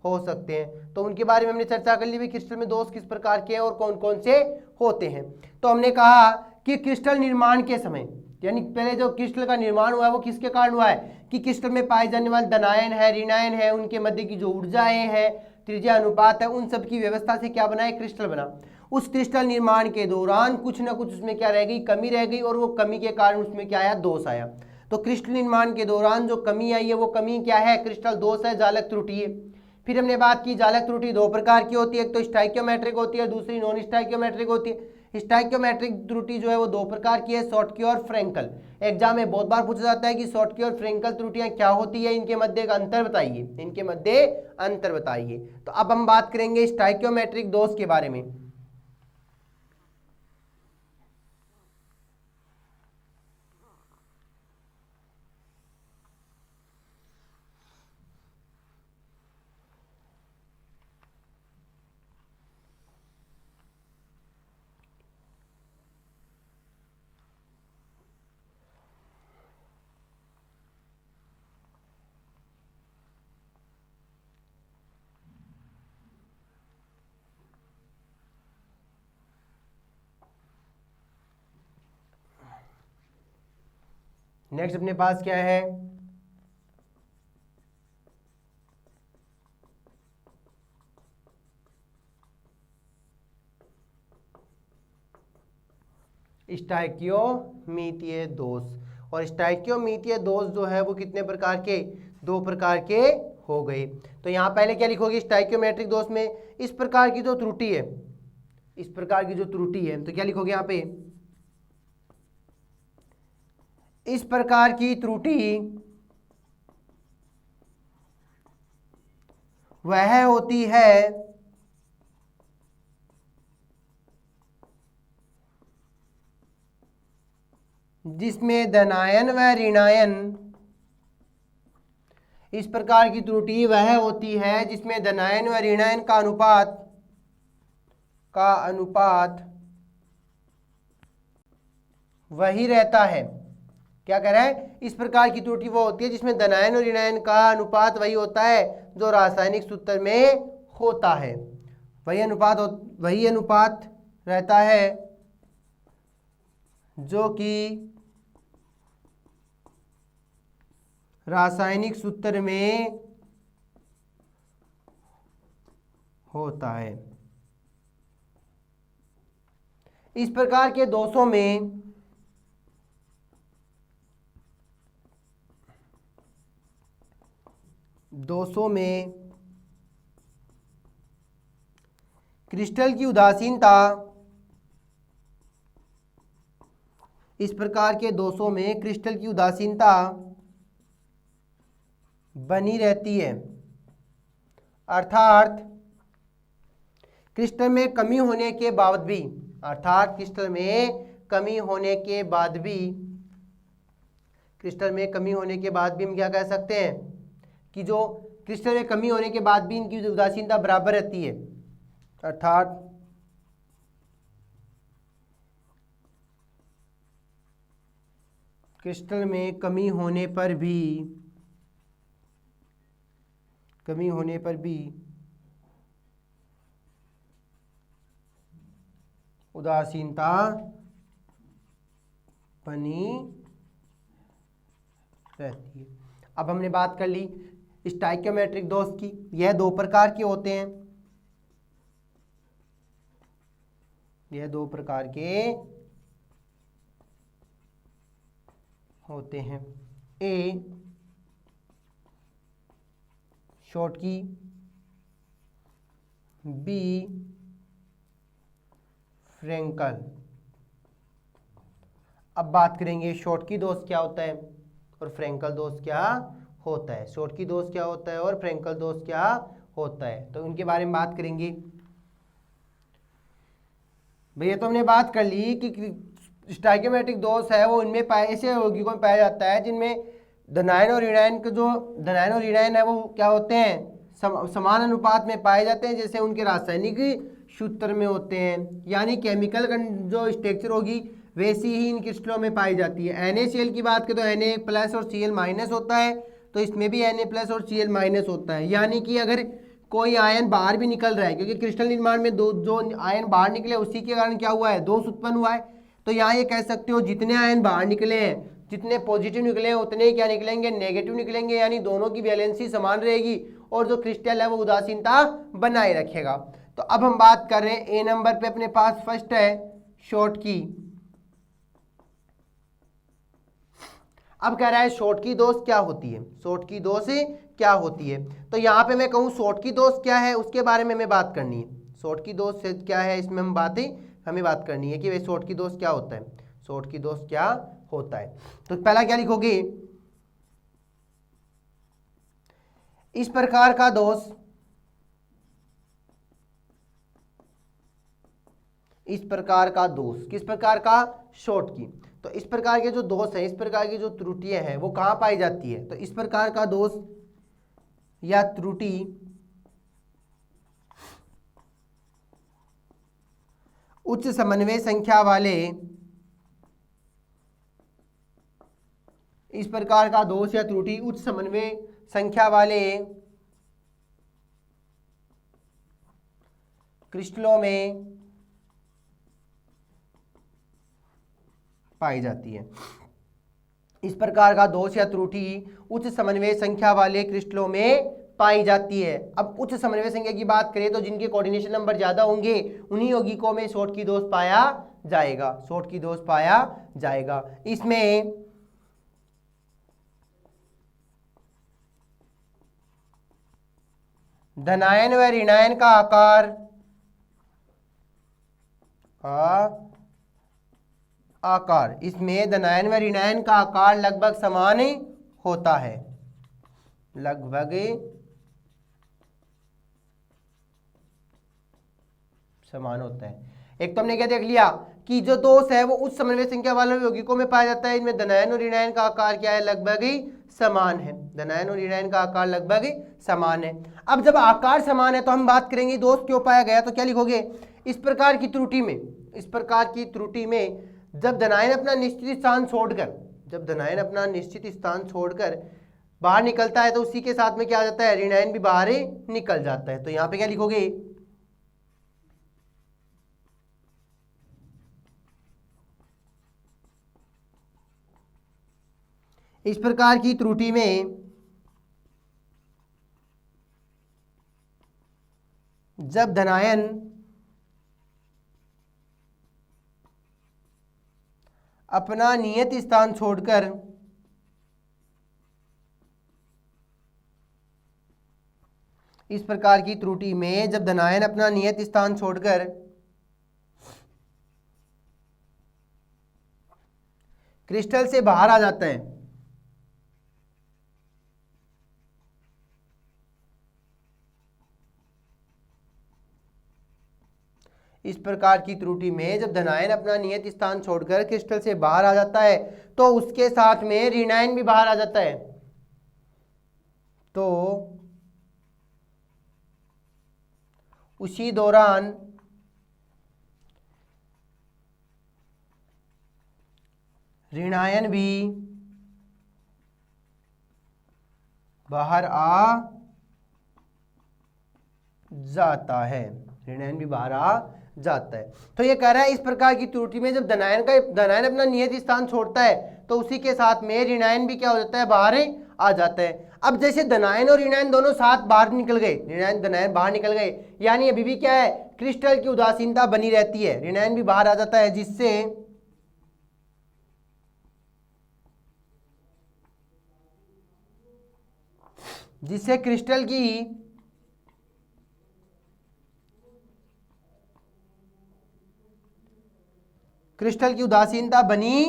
हो सकते हैं। तो उनके बारे में हमने चर्चा कर ली भी, क्रिस्टल में दोष किस प्रकार के हैं और कौन कौन से होते हैं। तो हमने कहा कि क्रिस्टल निर्माण के समय, यानी पहले जो क्रिस्टल का निर्माण हुआ है वो किसके कारण हुआ है, कि क्रिस्टल में पाए जाने वाले धनायन है, ऋणायन है, उनके मध्य की जो ऊर्जाएं हैं, त्रिज्या अनुपात है, उन सब की व्यवस्था से क्या बना है, क्रिस्टल बना। उस क्रिस्टल निर्माण के दौरान कुछ ना कुछ उसमें क्या रह गई, कमी रह गई, और वो कमी के कारण उसमें क्या आया, दोष आया। तो क्रिस्टल निर्माण के दौरान जो कमी आई है वो कमी क्या है, क्रिस्टल दोष है, जालक त्रुटि है। फिर हमने बात की जालक त्रुटि 2 प्रकार की होती है, एक तो स्टाइक्योमेट्रिक होती है, दूसरी नॉन स्टाइक्योमेट्रिक होती है। स्टाइक्योमेट्रिक त्रुटि जो है वो 2 प्रकार की है, शॉटकी और फ्रैंकल। एग्जाम में बहुत बार पूछा जाता है कि शॉटकी और फ्रैंकल त्रुटियां क्या होती है, इनके मध्य एक अंतर बताइए, इनके मध्य अंतर बताइए। तो अब हम बात करेंगे स्टाइक्योमेट्रिक दोष के बारे में। नेक्स्ट अपने पास क्या है, स्टाइक्योमीतीय दोष। और स्टाइक्योमीतीय दोष जो है वो कितने प्रकार के, 2 प्रकार के हो गए। तो यहाँ पहले क्या लिखोगे, स्टाइक्योमेट्रिक दोष में इस प्रकार की जो त्रुटि है, इस प्रकार की जो त्रुटि है, तो क्या लिखोगे यहाँ पे, इस प्रकार की त्रुटि वह होती है जिसमें धनायन व ऋणायन, इस प्रकार की त्रुटि वह होती है जिसमें धनायन व ऋणायन का अनुपात वही रहता है। क्या कह रहा है, इस प्रकार की त्रुटि वो होती है जिसमें धनायन और ऋणायन का अनुपात वही होता है जो रासायनिक सूत्र में होता है, वही अनुपात रहता है जो कि रासायनिक सूत्र में होता है। इस प्रकार के दोषों में क्रिस्टल की उदासीनता, इस प्रकार के दोषों में क्रिस्टल की उदासीनता बनी रहती है, अर्थात क्रिस्टल में कमी होने के बाद भी, क्रिस्टल में कमी होने के बाद भी हम क्या कह सकते हैं कि जो क्रिस्टल में कमी होने के बाद भी इनकी उदासीनता बराबर रहती है, अर्थात क्रिस्टल में कमी होने पर भी उदासीनता बनी रहती है। अब हमने बात कर ली स्टाइकियोमेट्रिक दोष की। यह दो प्रकार के होते हैं, ए शॉटकी, बी फ्रैंकल। अब बात करेंगे शॉटकी दोष क्या होता है और फ्रैंकल दोष क्या होता है। शॉटकी दोष क्या होता है और फ्रैंकल दोष क्या होता है, तो उनके बारे में बात करेंगे। भैया तो हमने बात कर ली कि स्टाइकियोमेट्रिक दोष है वो इनमें ऐसे यौगिकों में पाया जाता है जिनमें धनायन और ऋणायन के जो धनायन और ऋणायन है वो क्या होते हैं, समान अनुपात में पाए जाते हैं, जैसे उनके रासायनिक सूत्र में होते हैं, यानी केमिकल जो स्ट्रक्चर होगी वैसी ही इन क्रिस्टलों में पाई जाती है। NaCl की बात करें तो Na+ और Cl- होता है, तो इसमें भी Na+ और Cl- होता है, यानी कि अगर कोई आयन बाहर भी निकल रहा है, क्योंकि क्रिस्टल निर्माण में जो आयन बाहर निकले उसी के कारण क्या हुआ है, दोष उत्पन्न हुआ है। तो यहाँ ये कह सकते हो जितने आयन बाहर निकले हैं, जितने पॉजिटिव निकले हैं उतने ही क्या निकलेंगे, नेगेटिव निकलेंगे, यानी दोनों की वैलेंसी समान रहेगी और जो क्रिस्टल है वो उदासीनता बनाए रखेगा। तो अब हम बात कर रहे हैं ए नंबर पे अपने पास फर्स्ट है शॉटकी। अब कह रहा है शॉटकी दोष क्या होती है, शॉटकी दोष क्या होती है। तो यहाँ पे मैं कहूँ शॉटकी दोष क्या है उसके बारे में हमें बात करनी है। शॉटकी दोष क्या है इसमें हमें बात करनी है कि भाई शॉटकी दोष क्या होता है, शॉटकी दोष क्या होता है। तो पहला क्या लिखोगे, इस प्रकार का दोष, किस प्रकार का, शॉटकी। तो इस प्रकार के जो दोष है, इस प्रकार की जो त्रुटियां हैं वो कहाँ पाई जाती है, तो इस प्रकार का दोष या त्रुटि उच्च समन्वय संख्या वाले, इस प्रकार का दोष या त्रुटि उच्च समन्वय संख्या वाले क्रिस्टलों में पाई जाती है। इस प्रकार का दोष या त्रुटि उच्च समन्वय संख्या वाले क्रिस्टलों में पाई जाती है। अब उच्च समन्वय संख्या की बात करें तो जिनके कोऑर्डिनेशन नंबर ज्यादा होंगे उन्हीं यौगिकों में शॉटकी दोष पाया जाएगा। इसमें धनायन व ऋणायन का आकार, इसमें धनायन व ऋणायन का आकार लगभग समान होता है, लगभग समान होता है। एक तो हमने क्या देख लिया कि जो दोष है वो उच्च समन्वय संख्या वाले यौगिकों में पाया जाता है, इनमें धनायन और ऋणायन का आकार क्या है, लगभग ही समान है, धनायन और ऋणायन का आकार लगभग ही समान है। अब जब आकार समान है तो हम बात करेंगे दोष क्यों पाया गया, तो क्या लिखोगे, इस प्रकार की त्रुटि में जब धनायन अपना निश्चित स्थान छोड़कर बाहर निकलता है तो उसी के साथ में क्या आ जाता है, ऋणायन भी बाहर ही निकल जाता है। तो यहाँ पे क्या लिखोगे, इस प्रकार की त्रुटि में जब धनायन अपना नियत स्थान छोड़कर इस प्रकार की त्रुटि में जब धनायन अपना नियत स्थान छोड़कर क्रिस्टल से बाहर आ जाता है, इस प्रकार की त्रुटि में जब धनायन अपना नियत स्थान छोड़कर क्रिस्टल से बाहर आ जाता है तो उसके साथ में ऋणायन भी बाहर आ जाता है। तो उसी दौरान ऋणायन भी बाहर आ जाता है, ऋणायन भी बाहर आ जाता है। तो ये कह रहा है इस प्रकार की त्रुटि में जब धनायन अपना नियत स्थान छोड़ता है तो उसी के साथ में ऋणायन भी क्या हो जाता है, बाहर आ जाता है। अब जैसे धनायन और ऋणायन दोनों साथ बाहर निकल गए, ऋणायन धनायन बाहर निकल गए, यानी अभी भी क्या है, क्रिस्टल की उदासीनता बनी रहती है, ऋणायन भी बाहर आ जाता है, जिससे क्रिस्टल की उदासीनता बनी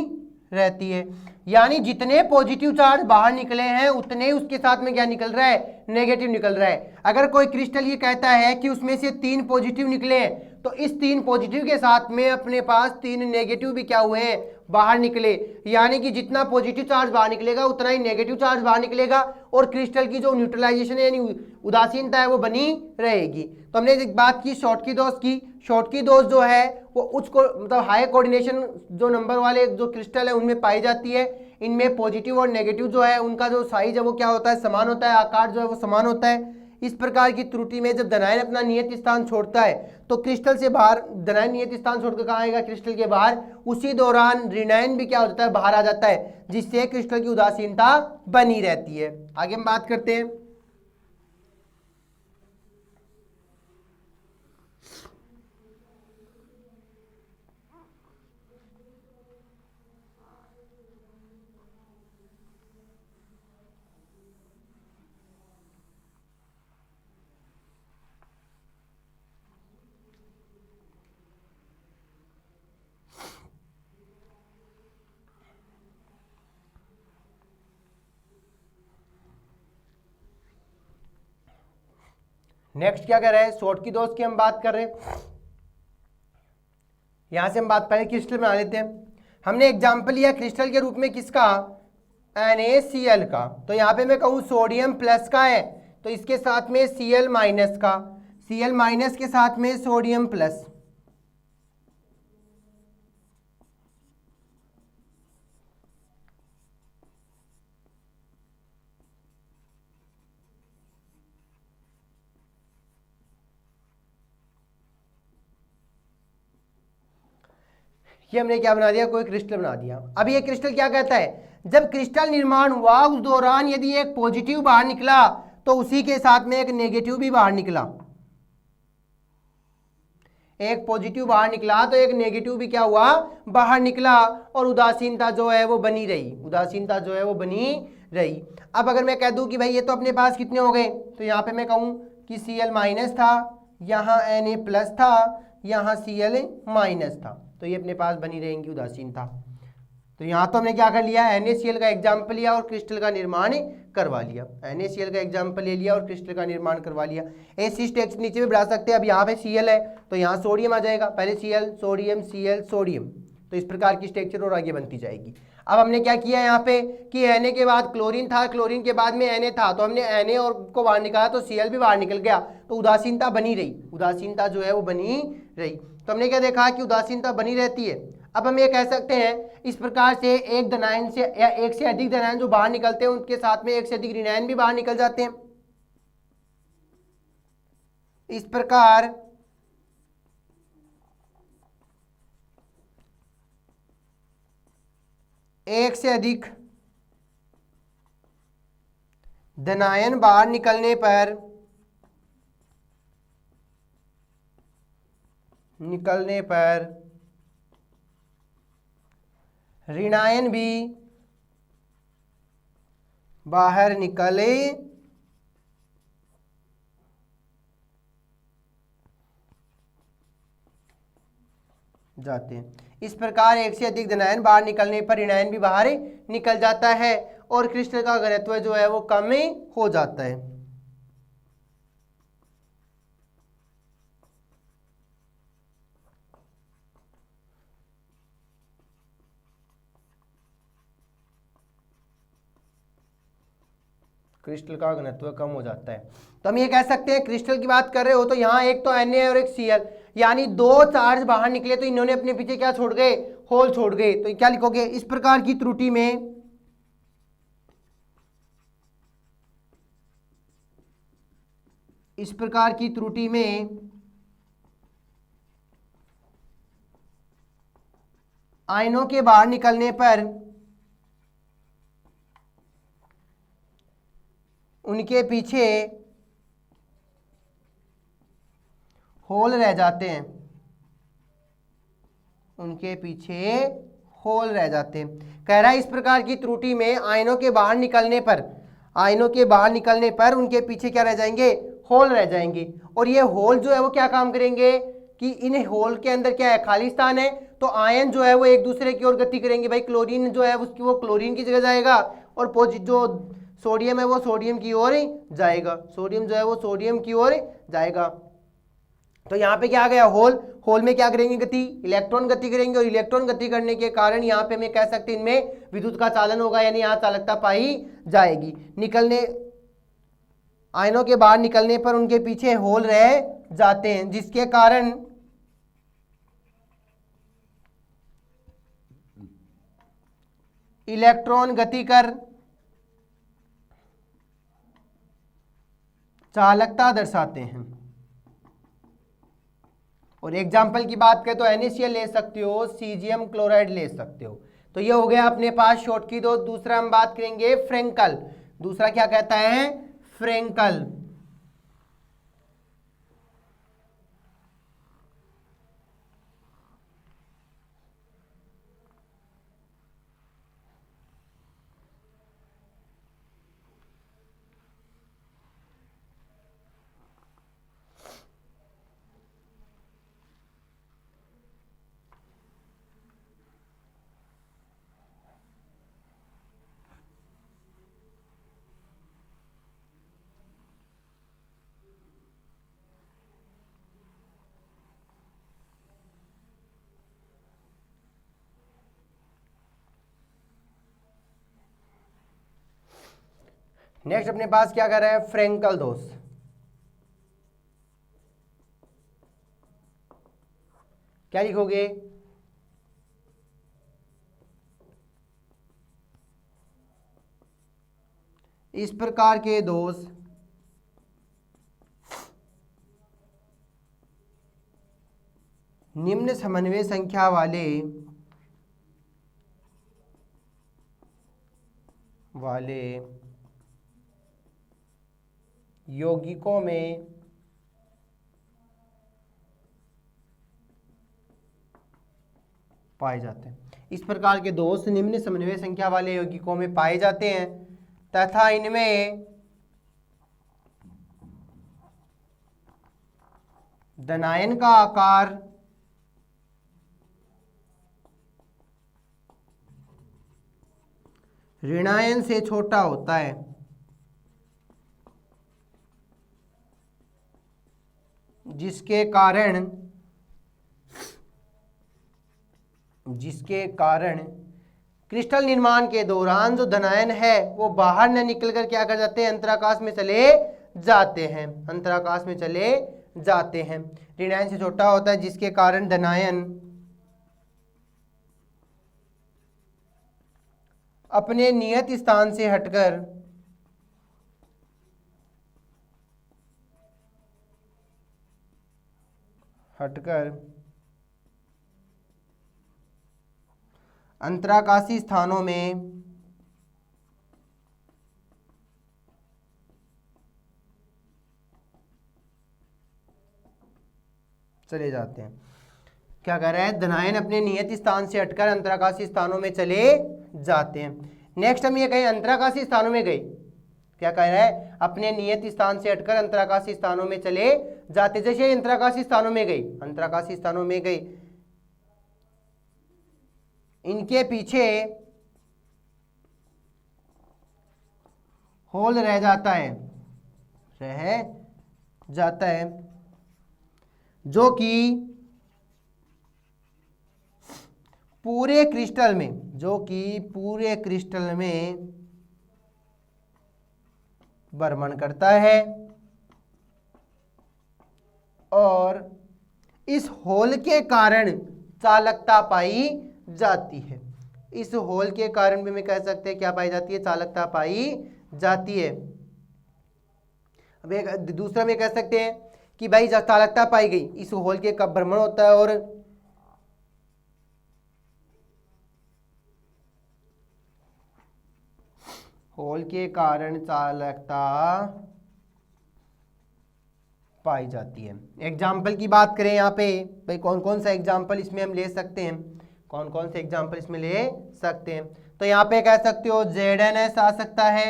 रहती है। यानी जितने पॉजिटिव चार्ज बाहर निकले हैं उतने ही उसके साथ में क्या निकल रहा है, नेगेटिव निकल रहा है। अगर कोई क्रिस्टल ये कहता है कि उसमें से 3 पॉजिटिव निकले हैं तो इस 3 पॉजिटिव के साथ में अपने पास 3 नेगेटिव भी क्या हुए हैं, बाहर निकले। यानी कि जितना पॉजिटिव चार्ज बाहर निकलेगा उतना ही नेगेटिव चार्ज बाहर निकलेगा और क्रिस्टल की जो न्यूट्रलाइजेशन है यानी उदासीनता है वो बनी रहेगी। तो हमने एक बात की शॉटकी दोष की, शॉटकी दोष जो है वो उच्च मतलब हाई कोऑर्डिनेशन जो नंबर वाले जो क्रिस्टल है उनमें पाई जाती है। इनमें पॉजिटिव और नेगेटिव जो है उनका जो साइज है वो क्या होता है, समान होता है, आकार जो है वो समान होता है। इस प्रकार की त्रुटि में जब धनायन अपना नियत स्थान छोड़ता है तो क्रिस्टल से बाहर, धनायन नियत स्थान छोड़कर कहाँ आएगा, क्रिस्टल के बाहर, उसी दौरान ऋणायन भी क्या हो जाता है, बाहर आ जाता है, जिससे क्रिस्टल की उदासीनता बनी रहती है। आगे हम बात करते हैं। नेक्स्ट क्या कर रहे हैं, शॉटकी दोष की हम बात कर रहे हैं। यहां से हम बात पहले क्रिस्टल बना लेते हैं। हमने एग्जांपल लिया क्रिस्टल के रूप में किसका, NaCl का। तो यहाँ पे मैं कहूँ सोडियम प्लस का है तो इसके साथ में Cl माइनस का, Cl माइनस के साथ में सोडियम प्लस। ये हमने क्या बना दिया, कोई क्रिस्टल बना दिया। अब ये क्रिस्टल क्या कहता है, जब क्रिस्टल निर्माण हुआ उस दौरान यदि एक पॉजिटिव बाहर निकला तो उसी के साथ में एक नेगेटिव भी बाहर निकला, एक पॉजिटिव बाहर निकला तो एक नेगेटिव भी क्या हुआ, बाहर निकला, और उदासीनता जो है वो बनी रही, उदासीनता जो है वो बनी रही। अब अगर मैं कह दूं कि भाई ये तो अपने पास कितने हो गए, तो यहाँ पे मैं कहूँ कि Cl माइनस था, यहाँ Na प्लस था, यहाँ Cl माइनस था, तो ये अपने पास बनी रहेंगी उदासीनता। तो यहाँ तो हमने क्या कर लिया, NaCl का एग्जाम्पल लिया और क्रिस्टल का निर्माण करवा लिया, NaCl का एग्जाम्पल ले लिया और क्रिस्टल का निर्माण करवा लिया। ऐसी स्टेक्स नीचे भी बढ़ा सकते हैं। अब यहाँ पे Cl है तो यहाँ सोडियम आ जाएगा, पहले Cl सोडियम Cl सोडियम, तो इस प्रकार की स्ट्रक्चर और आगे बनती जाएगी। अब हमने क्या किया यहाँ पे कि Na के बाद क्लोरीन था, क्लोरीन के बाद में Na था, तो हमने Na और को बाहर निकाला तो Cl भी बाहर निकल गया, तो उदासीनता बनी रही, उदासीनता जो है वो बनी रही। तो हमने क्या देखा कि उदासीनता बनी रहती है। अब हम ये कह सकते हैं इस प्रकार से एक धनायन से या एक से अधिक धनायन जो बाहर निकलते हैं उनके साथ में एक से अधिक ऋणायन भी बाहर निकल जाते हैं। इस प्रकार एक से अधिक धनायन बाहर निकलने पर ऋणायन भी बाहर निकले जाते हैं। इस प्रकार एक से अधिक धनायन बाहर निकलने पर ऋणायन भी बाहर निकल जाता है और क्रिस्टल का घनत्व जो है वो कम हो जाता है। क्रिस्टल का घनत्व कम हो जाता है। तो हम ये कह सकते हैं, क्रिस्टल की बात कर रहे हो तो यहाँ एक तो Na और एक Cl, यानी दो चार्ज बाहर निकले तो इन्होंने अपने पीछे क्या छोड़ गए, होल छोड़ गए। तो क्या लिखोगे, इस प्रकार की त्रुटि में आयनों के बाहर निकलने पर उनके पीछे होल रह जाते हैं, उनके पीछे होल रह जाते हैं। कह रहा है इस प्रकार की त्रुटि में आयनों के बाहर निकलने पर उनके पीछे क्या रह जाएंगे, होल रह जाएंगे। और ये होल जो है वो क्या काम करेंगे कि इन होल के अंदर क्या है, खाली स्थान है, तो आयन जो है वो एक दूसरे की ओर गति करेंगे। भाई क्लोरीन जो है उसकी वो क्लोरीन की जगह जाएगा और जो सोडियम है वो सोडियम की ओर जाएगा, सोडियम जो है वो सोडियम की ओर जाएगा। तो यहाँ पे क्या आ गया, होल। होल में क्या करेंगे, गति, इलेक्ट्रॉन गति करेंगे और इलेक्ट्रॉन गति करने के कारण यहाँ पे हमें कह सकते हैं इनमें विद्युत का चालन होगा, यानी यहाँ चालकता पाई जाएगी। आयनों के बाहर निकलने पर उनके पीछे होल रह जाते हैं, जिसके कारण इलेक्ट्रॉन गति कर चालकता दर्शाते हैं। और एग्जाम्पल की बात करें तो NaCl ले सकते हो, सीजियम क्लोराइड ले सकते हो। तो ये हो गया अपने पास शॉर्ट की दो। दूसरा हम बात करेंगे फ्रेंकल। दूसरा क्या कहता है, फ्रेंकल। नेक्स्ट अपने पास क्या कर रहा है, फ्रेंकल दोष। क्या लिखोगे, इस प्रकार के दोष निम्न समन्वय संख्या वाले यौगिकों में पाए जाते हैं। इस प्रकार के दोष निम्न समन्वय संख्या वाले यौगिकों में पाए जाते हैं तथा इनमें धनायन का आकार ऋणायन से छोटा होता है, जिसके कारण क्रिस्टल निर्माण के दौरान जो धनायन है वो बाहर न निकलकर क्या कर जाते हैं, अंतराकाश में चले जाते हैं, अंतराकाश में चले जाते हैं। ऋणायन से छोटा होता है जिसके कारण धनायन अपने नियत स्थान से हटकर अंतराकाशी स्थानों में चले जाते हैं। क्या कर रहा है, धनायन अपने नियत स्थान से हटकर अंतराकाशी स्थानों में चले जाते हैं। नेक्स्ट हम ये कहें अंतराकाशी स्थानों में गए, क्या कह रहा है, अपने नियत स्थान से हटकर अंतराकाशी स्थानों में चले जाते। जैसे अंतराकाशी स्थानों में गई, अंतराकाशी स्थानों में गई, इनके पीछे होल रह जाता है, रह जाता है, जो कि पूरे क्रिस्टल में, जो कि पूरे क्रिस्टल में भ्रमण करता है और इस होल के कारण चालकता पाई जाती है। इस होल के कारण भी मैं कह सकते हैं क्या पाई जाती है, चालकता पाई जाती है। अब एक दूसरा में कह सकते हैं कि भाई जब चालकता पाई गई, इस होल के कब भ्रमण होता है और होल के कारण चालकता पाई जाती है। एग्जाम्पल की बात करें यहाँ पे, भाई कौन कौन सा एग्जाम्पल इसमें हम ले सकते हैं, कौन कौन से एग्जाम्पल इसमें ले सकते हैं। तो यहाँ पे कह सकते हो ZnS आ सकता है,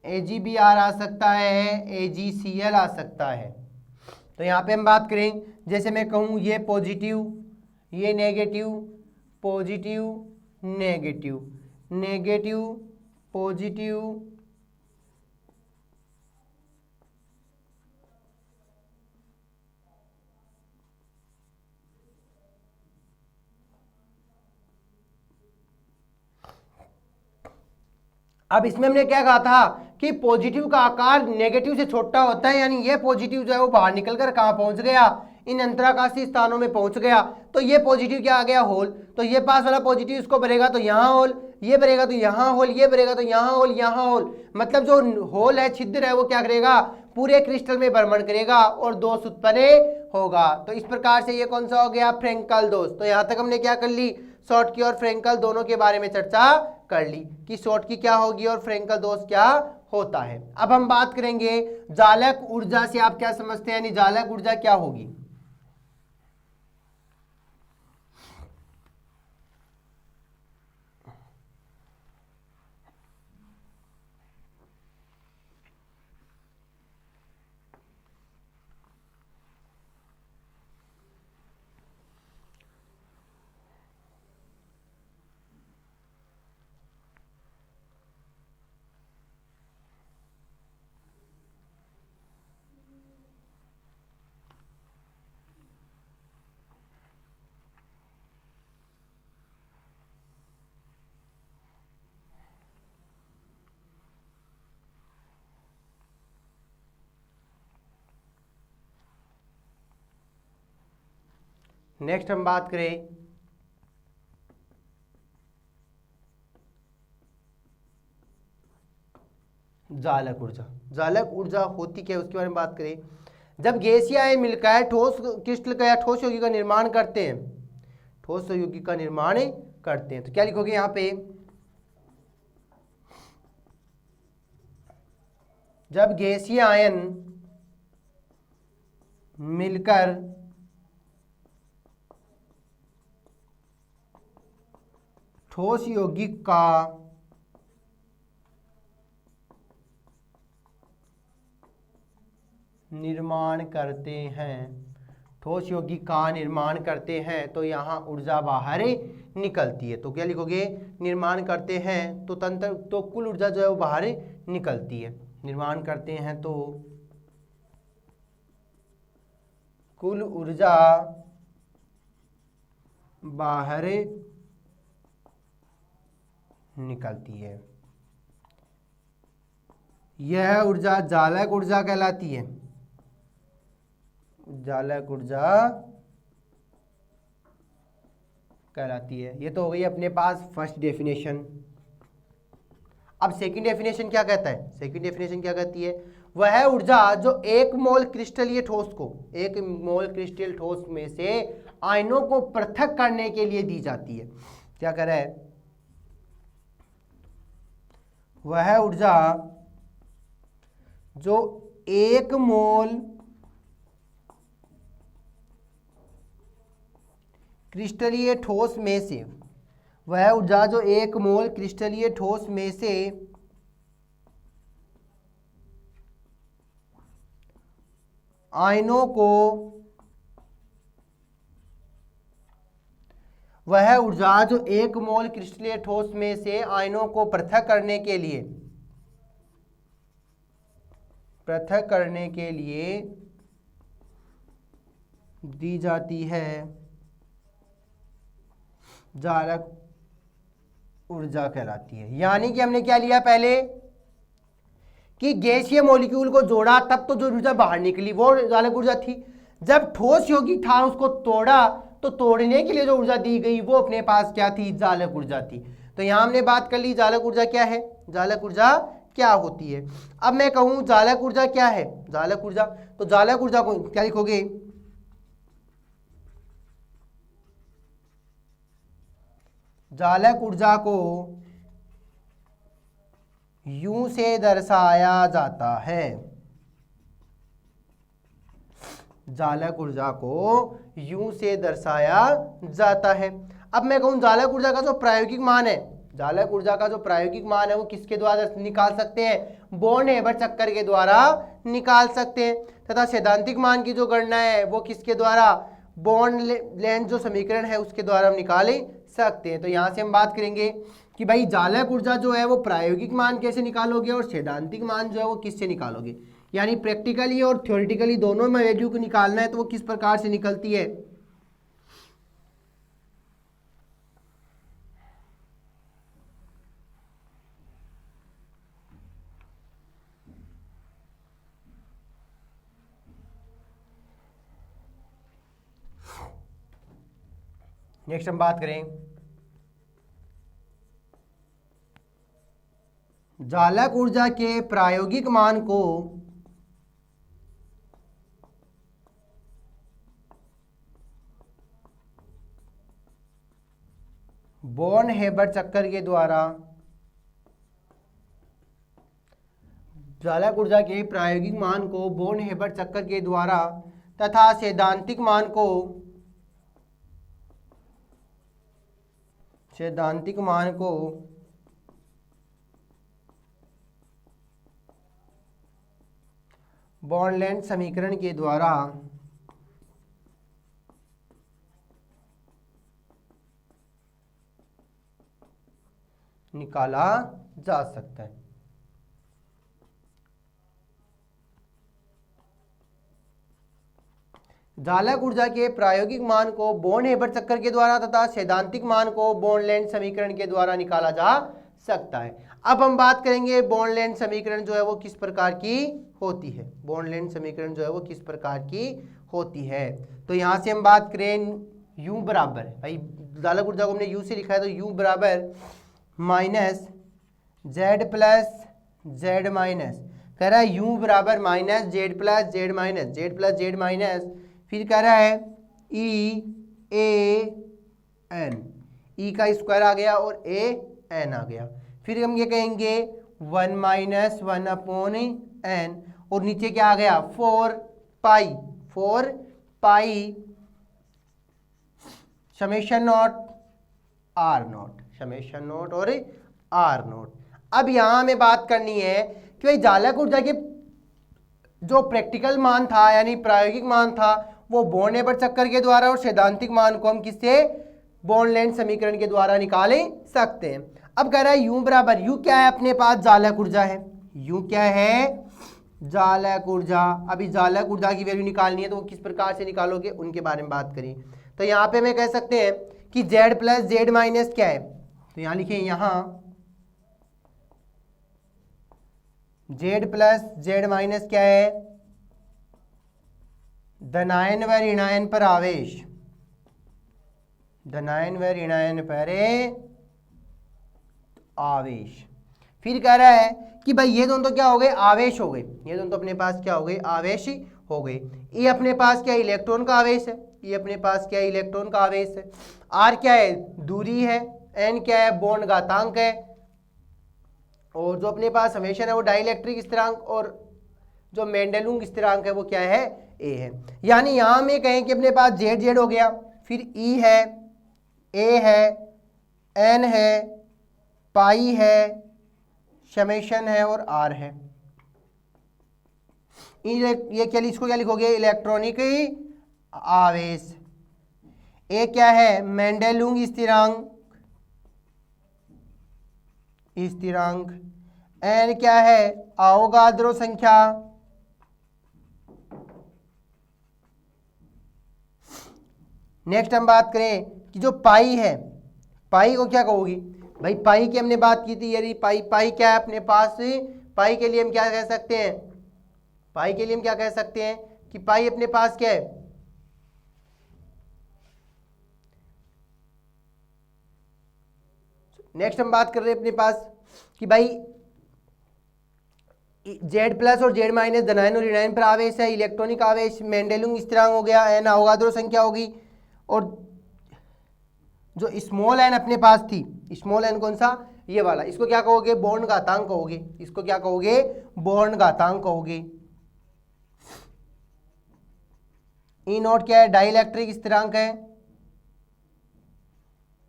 AgBr आ सकता है, AgCl आ सकता है। तो यहाँ पे हम बात करें, जैसे मैं कहूँ ये पॉजिटिव, ये negative, positive, negative, negative, positive, अब इसमें हमने क्या कहा था कि पॉजिटिव का आकार नेगेटिव से छोटा होता है, यानी ये पॉजिटिव जो है वो बाहर निकलकर कहाँ पहुंच गया, इन अंतराकाशी स्थानों में पहुंच गया। तो ये पॉजिटिव क्या आ गया, होल। तो ये पास वाला पॉजिटिव इसको भरेगा तो यहाँ होल, ये भरेगा तो यहाँ होल, ये भरेगा तो यहाँ होल, यहाँ होल। मतलब जो होल है, छिद्र है, वो क्या करेगा, पूरे क्रिस्टल में भ्रमण करेगा और दोष उत्पन्न होगा। तो इस प्रकार से ये कौन सा हो गया, फ्रेंकल दोष। तो यहाँ तक हमने क्या कर ली, शॉर्टकी और फ्रेंकल दोनों के बारे में चर्चा कर ली कि शॉर्टकी क्या होगी और फ्रेंकल दोष क्या होता है। अब हम बात करेंगे जालक ऊर्जा से आप क्या समझते हैं, यानी जालक ऊर्जा क्या होगी। नेक्स्ट हम बात करें जालक ऊर्जा। जालक ऊर्जा होती क्या है उसके बारे में बात करें। जब गैसीय आयन मिलकर ठोस क्रिस्टल का या ठोस यौगिक का निर्माण करते हैं, ठोस यौगिक का निर्माण करते हैं, तो क्या लिखोगे यहाँ पे, जब गैसीय आयन मिलकर ठोस यौगिक का निर्माण करते हैं, ठोस यौगिक का निर्माण करते हैं, तो यहाँ ऊर्जा बाहर निकलती है। तो क्या लिखोगे, निर्माण करते हैं तो तंत्र, तो कुल ऊर्जा जो है वो बाहर निकलती है। निर्माण करते हैं तो कुल ऊर्जा बाहर निकलती है। यह ऊर्जा जालक ऊर्जा कहलाती है, जालक ऊर्जा कहलाती है। ये तो हो गई अपने पास फर्स्ट डेफिनेशन। अब सेकंड डेफिनेशन क्या कहता है, सेकंड डेफिनेशन क्या कहती है, वह ऊर्जा जो एक मोल क्रिस्टलीय ठोस को, एक मोल क्रिस्टल ठोस में से आयनों को पृथक करने के लिए दी जाती है। क्या कह रहा है, वह ऊर्जा जो एक मोल क्रिस्टलीय ठोस में से, वह ऊर्जा जो 1 मोल क्रिस्टलीय ठोस में से आयनों को, वह ऊर्जा जो 1 मोल क्रिस्टलीय ठोस में से आयनों को पृथक करने के लिए दी जाती है, जालक ऊर्जा कहलाती है। यानी कि हमने क्या लिया पहले कि गैसीय मॉलिक्यूल को जोड़ा तब तो जो ऊर्जा बाहर निकली वो जालक ऊर्जा थी। जब ठोस यौगिक था उसको तोड़ा तो तोड़ने के लिए जो ऊर्जा दी गई वो अपने पास क्या थी, जालक ऊर्जा थी। तो यहां हमने बात कर ली जालक ऊर्जा क्या है, जालक ऊर्जा क्या होती है। अब मैं कहूं जालक ऊर्जा क्या है, जालक ऊर्जा, तो जालक ऊर्जा को क्या लिखोगे, जालक ऊर्जा को यूं से दर्शाया जाता है, जालक ऊर्जा को यूं से दर्शाया जाता है। अब मैं कहूं जालक ऊर्जा का जो प्रायोगिक मान है, जालक ऊर्जा का जो प्रायोगिक मान है वो किसके द्वारा निकाल सकते हैं, बोर्न-हेबर चक्कर के द्वारा निकाल सकते हैं। तथा सैद्धांतिक मान की जो गणना है वो किसके द्वारा, बोर्न-लैंड जो समीकरण है उसके द्वारा हम निकाल सकते हैं। तो यहाँ से हम बात करेंगे कि भाई जालक ऊर्जा जो है वो प्रायोगिक मान कैसे निकालोगे और सैद्धांतिक मान जो है वो किससे निकालोगे, यानी प्रैक्टिकली और थ्योरेटिकली दोनों में वैल्यू को निकालना है तो वो किस प्रकार से निकलती है। नेक्स्ट हम बात करें जालक ऊर्जा के प्रायोगिक मान को बोर्न-हेबर चक्कर के द्वारा, जालक ऊर्जा के प्रायोगिक मान को बोर्न-हेबर चक्कर के द्वारा तथा सैद्धांतिक मान को बोर्न-लैंड समीकरण के द्वारा निकाला जा सकता है। जालक ऊर्जा के प्रायोगिक मान को बोर्न-हेबर चक्कर के द्वारा तथा सैद्धांतिक मान को बोर्न-लैंड समीकरण के द्वारा निकाला जा सकता है। अब हम बात करेंगे बोर्न-लैंड समीकरण जो है वो किस प्रकार की होती है, बोर्न-लैंड समीकरण जो है वो किस प्रकार की होती है। तो यहाँ से हम बात करें U बराबर, भाई जालक ऊर्जा को हमने U से लिखा है तो U बराबर minus Z plus Z minus, कह रहा है U बराबर minus Z plus Z minus, Z plus Z minus, फिर कह रहा है ई ए एन, ई का स्क्वायर आ गया और ए एन आ गया। फिर हम ये कहेंगे 1 माइनस 1 अपॉन एन और नीचे क्या आ गया 4 pi summation naught R naught, summation naught और आर नॉट। अब यहां हमें बात करनी है कि भाई जालक ऊर्जा के जो प्रैक्टिकल मान था यानी प्रायोगिक मान था वो बोर्न-हेबर चक्कर के द्वारा और सैद्धांतिक मान को हम किससे, बोर्न-लैंड समीकरण के द्वारा निकाल सकते हैं। अब कह रहा है U बराबर, U क्या है अपने पास, जालक ऊर्जा है, U क्या है, जालक ऊर्जा। अभी जालक ऊर्जा की वैल्यू निकालनी है तो वो किस प्रकार से निकालोगे उनके बारे में बात करें। तो यहाँ पे मैं कह सकते हैं कि Z प्लस जेड माइनस क्या है, तो यहाँ लिखिए यहाँ Z प्लस जेड माइनस क्या है, धनायन व ऋणायन पर आवेश, धनायन व ऋणायन पर आवेश। फिर कह रहा है कि भाई ये दोनों तो क्या हो गए, आवेश हो गए, ये दोनों तो अपने पास क्या हो गए, आवेश हो गए। ये अपने पास क्या, इलेक्ट्रॉन का आवेश है, ये अपने पास क्या, इलेक्ट्रॉन का आवेश है। आर क्या है, दूरी है, एन क्या है, बॉन्ड घातांक है, और जो अपने पास समेशन है वो डाइलेक्ट्रिक स्थिरांक, और जो मेंडेलुंग स्थिरांक है वो क्या है, ए है। यानी यहां में कहें कि अपने पास जेड जेड हो गया, फिर ई है, ए है, एन है, पाई है, समेशन है और आर है। ये क्या, इसको क्या लिखोगे, इलेक्ट्रॉनिक आवेश। ए क्या है, मेंडेलुंग स्थिरांक, एन क्या है, आवोगाद्रो संख्या, नेक्स्ट हम बात करें कि जो पाई है, पाई को क्या कहोगी भाई, पाई की हमने बात की थी, यदि पाई क्या है अपने पास, पाई के लिए हम क्या कह सकते हैं, पाई के लिए हम क्या कह सकते हैं कि पाई अपने पास क्या है, नेक्स्ट हम बात कर रहे हैं अपने पास कि भाई जेड प्लस और जेड माइनस धनायन और ऋणायन पर आवेश है, इलेक्ट्रॉनिक आवेश मेंडेलुंग स्थिरांक हो गया, एन अवोगाद्रो संख्या होगी, और जो स्मॉल एन अपने पास थी, स्मॉल एन कौन सा, ये वाला, इसको क्या कहोगे, बोर्न घातांक कहोगे, इसको क्या कहोगे, बोर्न घातांक कहोगे। ई नॉट क्या है, डाइलेक्ट्रिक स्थिरांक है,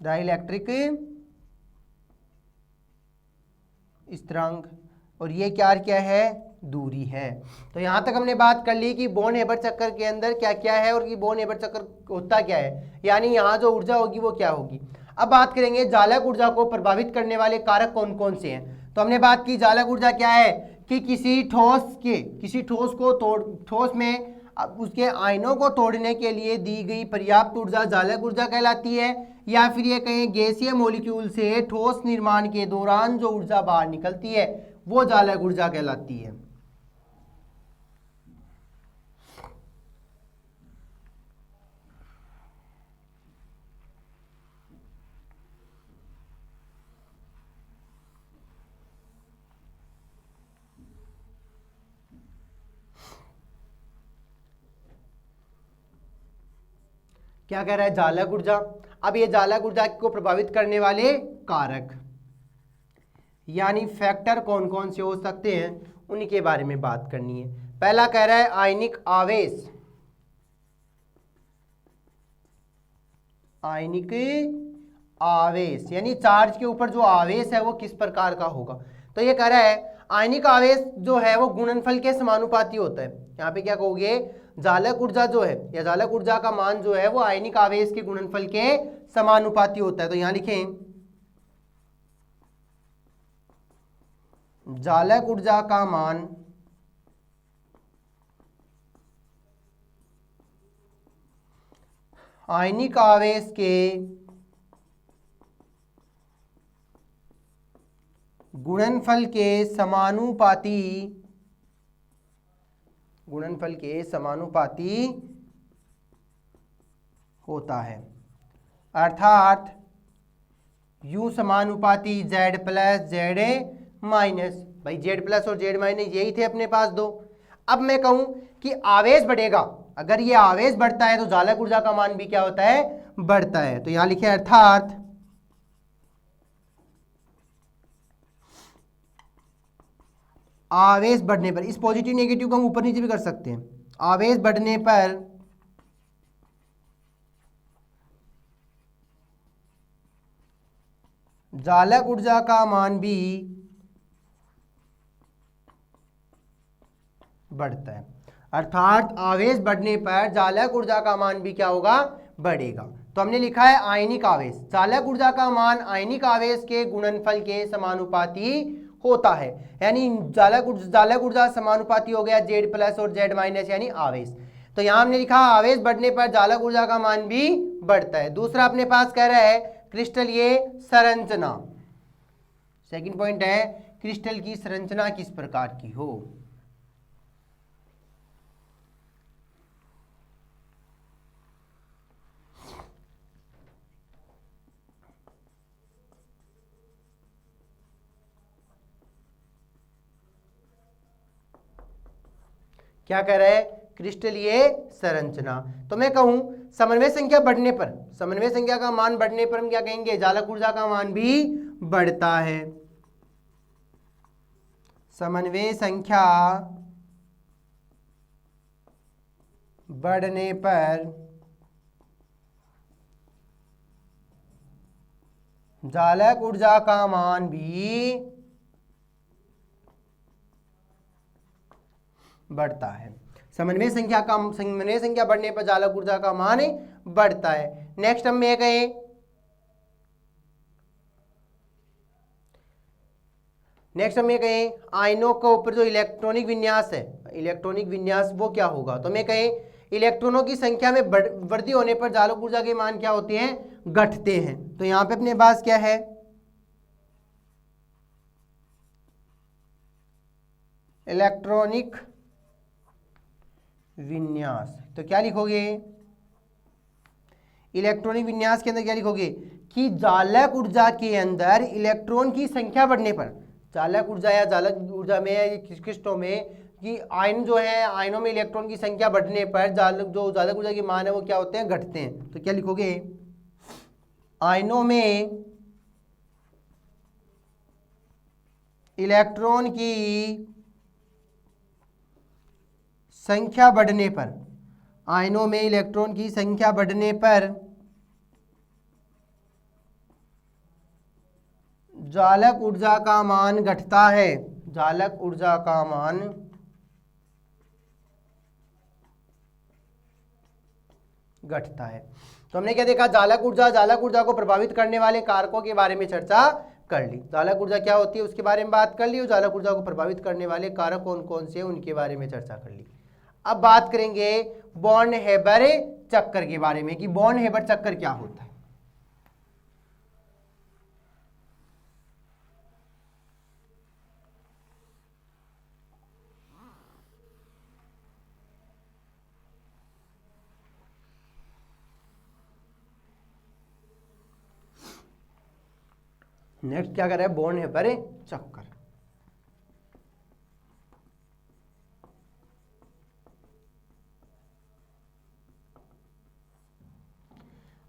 डाइलेक्ट्रिक स्थिरांक, और ये क्या है, दूरी है। तो यहां तक हमने बात कर ली कि बोर्न हेबर चक्कर के अंदर क्या क्या है और कि बोर्न हेबर चक्कर होता क्या है, यानी यहां जो ऊर्जा होगी वो क्या होगी। अब बात करेंगे जालक ऊर्जा को प्रभावित करने वाले कारक कौन कौन से हैं। तो हमने बात की जालक ऊर्जा क्या है कि किसी ठोस को ठोस में उसके आयनों को तोड़ने के लिए दी गई पर्याप्त ऊर्जा जालक ऊर्जा कहलाती है, या फिर ये कहें गैसीय मॉलिक्यूल से ठोस निर्माण के दौरान जो ऊर्जा बाहर निकलती है वो जालक ऊर्जा कहलाती है। क्या कह रहा है, जालक ऊर्जा। अब ये जालक ऊर्जा को प्रभावित करने वाले कारक यानी फैक्टर कौन कौन से हो सकते हैं उनके बारे में बात करनी है। पहला कह रहा है आयनिक आवेश, आयनिक आवेश यानी चार्ज के ऊपर जो आवेश है वो किस प्रकार का होगा। तो ये कह रहा है आयनिक आवेश जो है वो गुणनफल के समानुपाती होता है। यहाँ पे क्या कहोगे, जालक ऊर्जा जो है या जालक ऊर्जा का मान जो है वो आयनिक आवेश के गुणनफल के समानुपाती होता है। तो यहां लिखें जालक ऊर्जा का मान आयनिक आवेश के गुणनफल के समानुपाती होता है। अर्थात U समानुपाती Z प्लस Z माइनस, भाई Z प्लस और Z माइनस यही थे अपने पास दो। अब मैं कहूं कि आवेश बढ़ेगा, अगर ये आवेश बढ़ता है तो जालक ऊर्जा का मान भी क्या होता है, बढ़ता है। तो यहां लिखे अर्थात आवेश बढ़ने पर, इस पॉजिटिव नेगेटिव को हम ऊपर नीचे भी कर सकते हैं, आवेश बढ़ने पर जालक ऊर्जा का मान भी बढ़ता है। अर्थात आवेश बढ़ने पर जालक ऊर्जा का मान भी क्या होगा, बढ़ेगा। तो हमने लिखा है आयनिक आवेश, जालक ऊर्जा का मान आयनिक आवेश के गुणनफल के समानुपाती होता है, यानी जालक ऊर्जा समानुपाती हो गया Z प्लस और Z माइनस यानी आवेश। तो यहां हमने लिखा आवेश बढ़ने पर जालक ऊर्जा का मान भी बढ़ता है। दूसरा अपने पास कह रहा है क्रिस्टलीय संरचना, सेकंड पॉइंट है क्रिस्टल की संरचना किस प्रकार की हो। क्या कह रहा है, क्रिस्टलीय संरचना। तो मैं कहूं समन्वय संख्या बढ़ने पर, समन्वय संख्या का मान बढ़ने पर हम क्या कहेंगे, जालक ऊर्जा का मान भी बढ़ता है। समन्वय संख्या बढ़ने पर चालक ऊर्जा का मान भी बढ़ता है। समन्वय संख्या बढ़ने पर चालक ऊर्जा का मान बढ़ता है। नेक्स्ट हम ये कहें, आयनों के ऊपर जो इलेक्ट्रॉनिक विन्यास है, इलेक्ट्रॉनिक विन्यास वो क्या होगा? तो मैं कहें इलेक्ट्रॉनों की संख्या में वृद्धि होने पर चालक ऊर्जा के मान क्या होते हैं? घटते हैं। तो यहां पे अपने पास क्या है? इलेक्ट्रॉनिक विन्यास। तो क्या लिखोगे? इलेक्ट्रॉनिक विन्यास के अंदर क्या लिखोगे कि चालक ऊर्जा के अंदर इलेक्ट्रॉन की संख्या बढ़ने पर, चालक ऊर्जा या चालक ऊर्जा में या क्रिस्टलों में कि आयन जो है, आयनों में इलेक्ट्रॉन की संख्या बढ़ने पर चालक ऊर्जा के मान है वो क्या होते हैं? घटते हैं। तो क्या लिखोगे? आयनों में इलेक्ट्रॉन की संख्या बढ़ने पर, आयनों में इलेक्ट्रॉन की संख्या बढ़ने पर चालक ऊर्जा का मान घटता है। चालक ऊर्जा का मान घटता है। तो हमने क्या देखा? चालक ऊर्जा को प्रभावित करने वाले कारकों के बारे में चर्चा कर ली। चालक ऊर्जा क्या होती है उसके बारे में बात कर ली, और चालक ऊर्जा को प्रभावित करने वाले कारक कौन कौन से हैं उनके बारे में चर्चा कर ली। अब बात करेंगे बॉर्न हेबर चक्कर के बारे में कि बॉर्न हेबर चक्कर क्या होता है। नेक्स्ट क्या कर रहा है? बॉर्न हेबर चक्कर।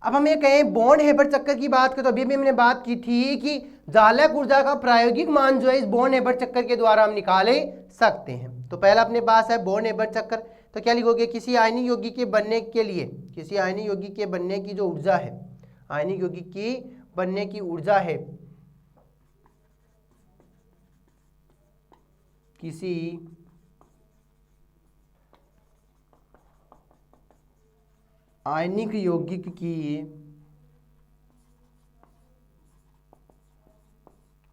अब हम ये कहें बॉर्न हेबर चक्कर की बात करें तो अभी भी हमने बात की थी कि चालक ऊर्जा का प्रायोगिक मान जो है इस बॉर्न हेबर चक्कर के द्वारा हम निकाले सकते हैं। तो पहला अपने पास है बॉर्न हेबर चक्कर। तो क्या लिखोगे? किसी आयनिक यौगिक के बनने के लिए, किसी आयनिक यौगिक के बनने की जो ऊर्जा है, आयनिक यौगिक की बनने की ऊर्जा है, किसी आयनिक यौगिक की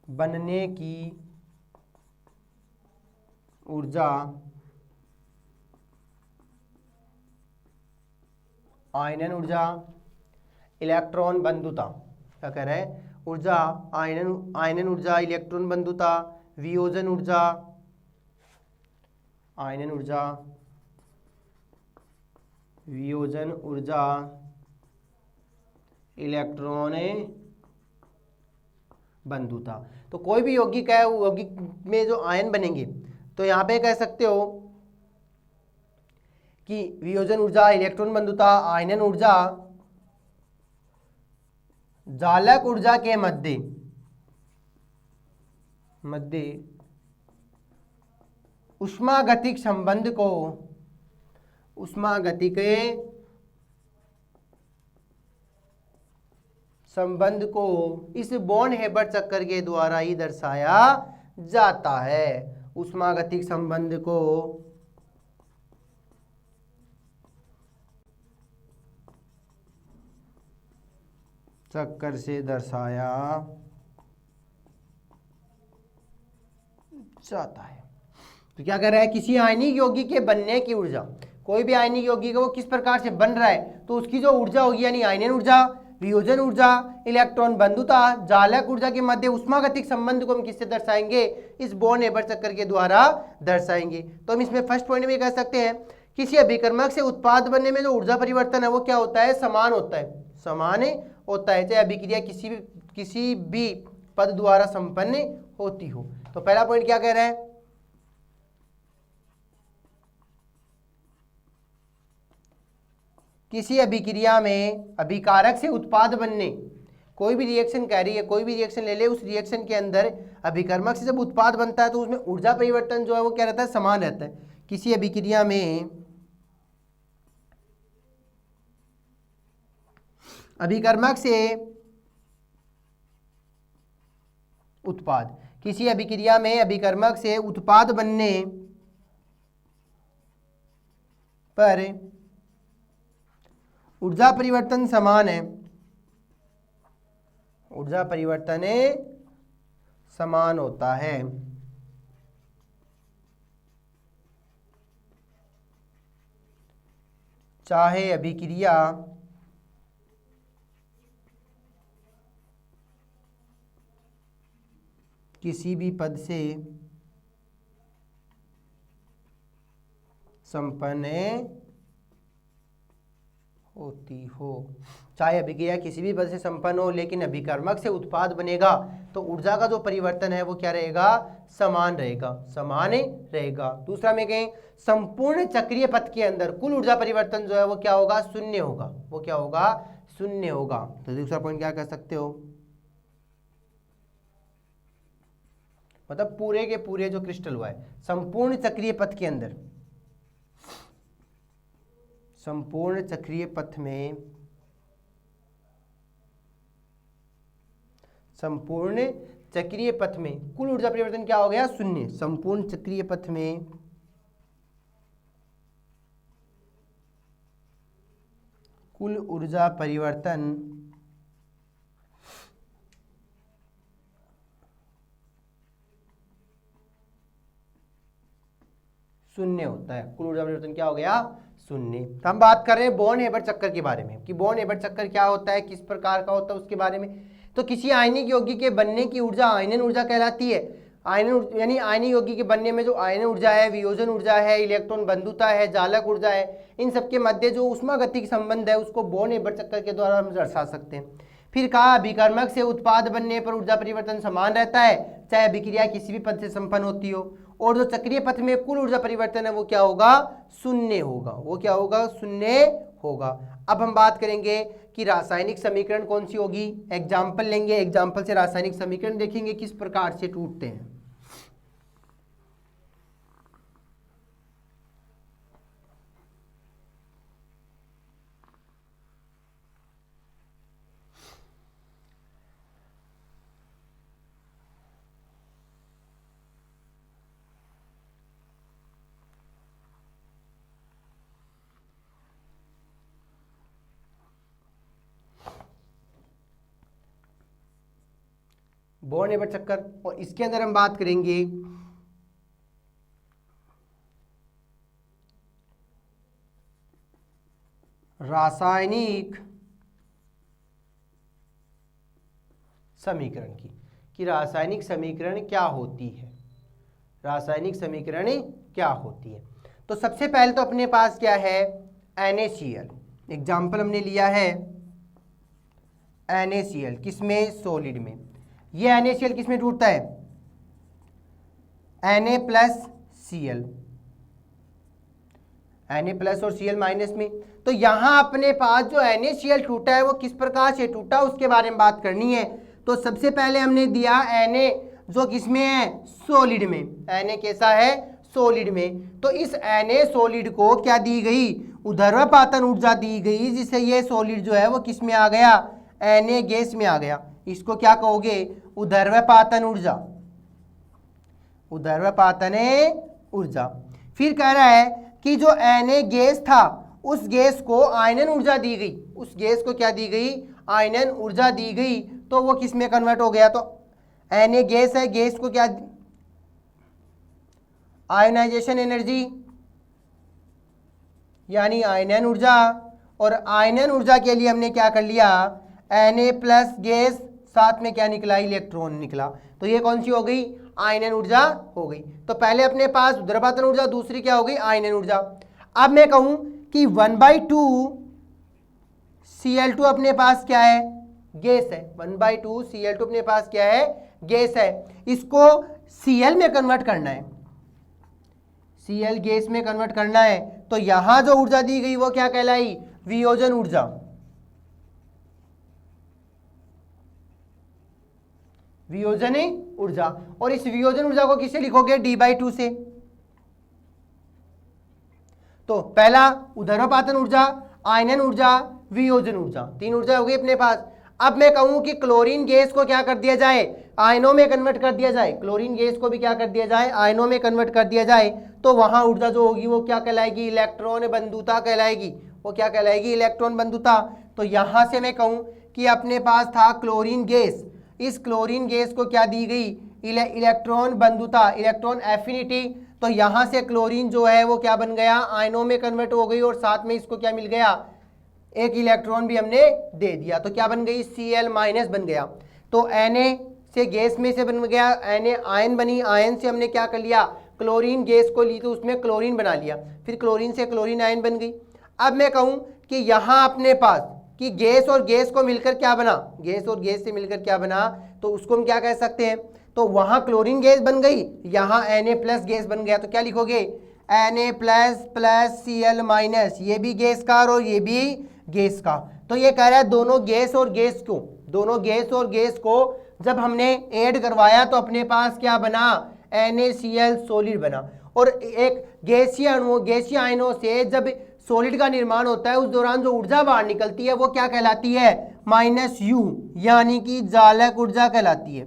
बनने की ऊर्जा आयनन ऊर्जा, इलेक्ट्रॉन बंधुता, क्या कह रहे हैं? ऊर्जा आयनन ऊर्जा, इलेक्ट्रॉन बंधुता, वियोजन ऊर्जा, आयनन ऊर्जा, वियोजन ऊर्जा, इलेक्ट्रॉन बंधुता। तो कोई भी यौगिक है, यौगिक में जो आयन बनेंगे तो यहां पे कह सकते हो कि वियोजन ऊर्जा, इलेक्ट्रॉन बंधुता, आयनन ऊर्जा चालक ऊर्जा के मध्य ऊष्मागतिक संबंध को, ऊष्मागतिक संबंध को इस बॉर्न हेबर चक्कर के द्वारा ही दर्शाया जाता है। ऊष्मागतिक संबंध को चक्कर से दर्शाया जाता है। तो क्या कर रहा है? किसी आयनिक यौगिक के बनने की ऊर्जा, कोई भी आयनिक यौगिक है वो किस प्रकार से बन रहा है तो उसकी जो ऊर्जा होगी, यानी आयनन ऊर्जा, वियोजन ऊर्जा, इलेक्ट्रॉन बंधुता, चालक ऊर्जा के मध्य ऊष्मागतिक संबंध को हम किससे दर्शाएंगे? इस बॉर्न हेबर चक्कर के द्वारा दर्शाएंगे। तो हम इसमें फर्स्ट पॉइंट में कह सकते हैं किसी अभिकर्मक से उत्पाद बनने में जो ऊर्जा परिवर्तन है वो क्या होता है? समान होता है, समान होता है, चाहे अभिक्रिया किसी भी पद द्वारा संपन्न होती हो। तो पहला पॉइंट क्या कह रहा है? किसी अभिक्रिया में अभिकारक से उत्पाद बनने, कोई भी रिएक्शन कह रही है, कोई भी रिएक्शन ले ले, उस रिएक्शन के अंदर अभिकर्मक से जब उत्पाद बनता है तो उसमें ऊर्जा परिवर्तन जो है वो क्या रहता है? समान रहता है। किसी अभिक्रिया में अभिकर्मक से उत्पाद, किसी अभिक्रिया में अभिकर्मक से उत्पाद बनने पर ऊर्जा परिवर्तन समान है, ऊर्जा परिवर्तन समान होता है। चाहे अभिक्रिया किसी भी पद से संपन्न होती हो, चाहे अभिक्रिया किसी भी पद से संपन्न हो, लेकिन अभिकर्मक से उत्पाद बनेगा तो ऊर्जा का जो परिवर्तन है वो क्या रहेगा, समान रहेगा, समान रहेगा। दूसरा में कहें संपूर्ण चक्रीय पथ के अंदर कुल ऊर्जा परिवर्तन जो है वो क्या होगा, शून्य होगा, वो क्या होगा, शून्य होगा। तो दूसरा पॉइंट क्या कह सकते हो, मतलब पूरे के पूरे जो क्रिस्टल हुआ है संपूर्ण चक्रीय पथ के अंदर, संपूर्ण चक्रीय पथ में, संपूर्ण चक्रीय पथ में कुल ऊर्जा परिवर्तन क्या हो गया, शून्य। संपूर्ण चक्रीय पथ में कुल ऊर्जा परिवर्तन शून्य होता है, कुल ऊर्जा परिवर्तन क्या हो गया, शून्य। तो हम बात कर रहे हैं बॉर्न हेबर्ट चक्कर के बारे में कि बॉर्न हेबर्ट चक्कर क्या होता है, किस प्रकार का होता है उसके बारे में। तो किसी आयनिक यौगिक के बनने की ऊर्जा आयनन ऊर्जा कहलाती है। आयनन यानी आयनिक यौगिक के बनने में जो आयनन ऊर्जा है, वियोजन ऊर्जा है, इलेक्ट्रॉन बंधुता है, जालक ऊर्जा है, इन सबके मध्य जो ऊष्मागतिक संबंध है उसको बॉर्न हेबर्ट चक्कर के द्वारा हम दर्शा सकते हैं। फिर कहा अभिकर्मक से उत्पाद बनने पर ऊर्जा परिवर्तन समान रहता है, चाहे अभिक्रिया किसी भी पद से संपन्न होती हो, और जो चक्रीय पथ में कुल ऊर्जा परिवर्तन है वो क्या होगा, शून्य होगा, वो क्या होगा, शून्य होगा। अब हम बात करेंगे कि रासायनिक समीकरण कौन सी होगी, एग्जाम्पल लेंगे, एग्जाम्पल से रासायनिक समीकरण देखेंगे किस प्रकार से टूटते हैं। बॉर्न हेबर्ट चक्कर, और इसके अंदर हम बात करेंगे रासायनिक समीकरण की, कि रासायनिक समीकरण क्या होती है, रासायनिक समीकरण क्या होती है। तो सबसे पहले तो अपने पास क्या है, NaCl, एग्जाम्पल हमने लिया है NaCl, किसमें, सॉलिड में। ये NaCl किसमें टूटता है, Na plus Cl, Na plus और Cl माइनस में। तो यहां अपने पास जो NaCl टूटा है वो किस प्रकार से टूटा उसके बारे में बात करनी है। तो सबसे पहले हमने दिया Na जो किसमें है, सॉलिड में, Na कैसा है, सॉलिड में। तो इस Na सॉलिड को क्या दी गई, ऊर्ध्वापातन ऊर्जा दी गई, जिससे ये सॉलिड जो है वो किस में आ गया, Na गैस में आ गया। इसको क्या कहोगे, ऊर्ध्वापातन ऊर्जा, ऊर्ध्वापातन ऊर्जा। फिर कह रहा है कि जो Na गैस था उस गैस को आयनन ऊर्जा दी गई, उस गैस को क्या दी गई, आयनन ऊर्जा दी गई, तो वो किस में कन्वर्ट हो गया। तो Na गैस है, गैस को क्या, आयनाइजेशन एनर्जी यानी आयनन ऊर्जा, और आयनन ऊर्जा के लिए हमने क्या कर लिया, Na प्लस गैस, साथ में क्या निकला, इलेक्ट्रॉन निकला। तो ये कौन सी हो गई, आयनन ऊर्जा हो गई। तो पहले अपने पास ऊर्ध्वापातन ऊर्जा, दूसरी क्या हो गई, आयनन ऊर्जा। अब मैं कहूं कि 1/2 Cl2 अपने पास क्या है, गैस है, 1/2 Cl2 अपने पास क्या है, गैस है। इसको Cl में कन्वर्ट करना है, Cl गैस में कन्वर्ट करना है। तो यहां जो ऊर्जा दी गई वो क्या कहलाई, वियोजन ऊर्जा, वियोजन ऊर्जा। और इस वियोजन ऊर्जा को किससे लिखोगे, D/2 से। तो पहला ऊर्ध्वापातन ऊर्जा, आयनन ऊर्जा, वियोजन ऊर्जा, तीन ऊर्जा हो गई अपने पास। अब मैं कहूं कि क्लोरीन गैस को क्या कर दिया जाए, आयनों में कन्वर्ट कर दिया जाए, क्लोरीन गैस को भी क्या कर दिया जाए, आयनों में कन्वर्ट कर दिया जाए, तो वहां ऊर्जा जो होगी वो क्या कहलाएगी, इलेक्ट्रॉन बंधुता कहलाएगी। वो क्या कहलाएगी, इलेक्ट्रॉन बंधुता। तो यहां से मैं कहूं कि अपने पास था क्लोरीन गैस, इस क्लोरीन गैस को क्या दी गई, इलेक्ट्रॉन बंधुता, इलेक्ट्रॉन एफिनिटी। तो यहां से क्लोरीन जो है वो क्या बन गया, आयनों में कन्वर्ट हो गई और साथ में इसको क्या मिल गया, एक इलेक्ट्रॉन भी हमने दे दिया। तो क्या बन गई, Cl- बन गया। तो Na से गैस में से बन गया, Na आयन बनी, आयन से हमने क्या कर लिया, क्लोरीन गैस को ली तो उसमें क्लोरीन बना लिया, फिर क्लोरीन से क्लोरीन आयन बन गई। अब मैं कहूं कि यहां अपने पास कि गैस और गैस को मिलकर क्या बना, गैस और गैस से मिलकर क्या बना, तो उसको हम क्या कह सकते हैं, तो वहां क्लोरीन गैस बन गई, यहां Na+ गैस बन गया। तो क्या लिखोगे, Na प्लस Cl-, ये भी गैस का और ये भी गैस का। तो ये कह रहा है दोनों गैस और गैस को, दोनों गैस और गैस को जब हमने ऐड करवाया तो अपने पास क्या बना, NaCl सॉलिड बना। और एक गैसीय अणु, गैसीय आयनों से जब सॉलिड का निर्माण होता है उस दौरान जो ऊर्जा बाहर निकलती है वो क्या कहलाती है, -U, यानी कि जालक ऊर्जा कहलाती है।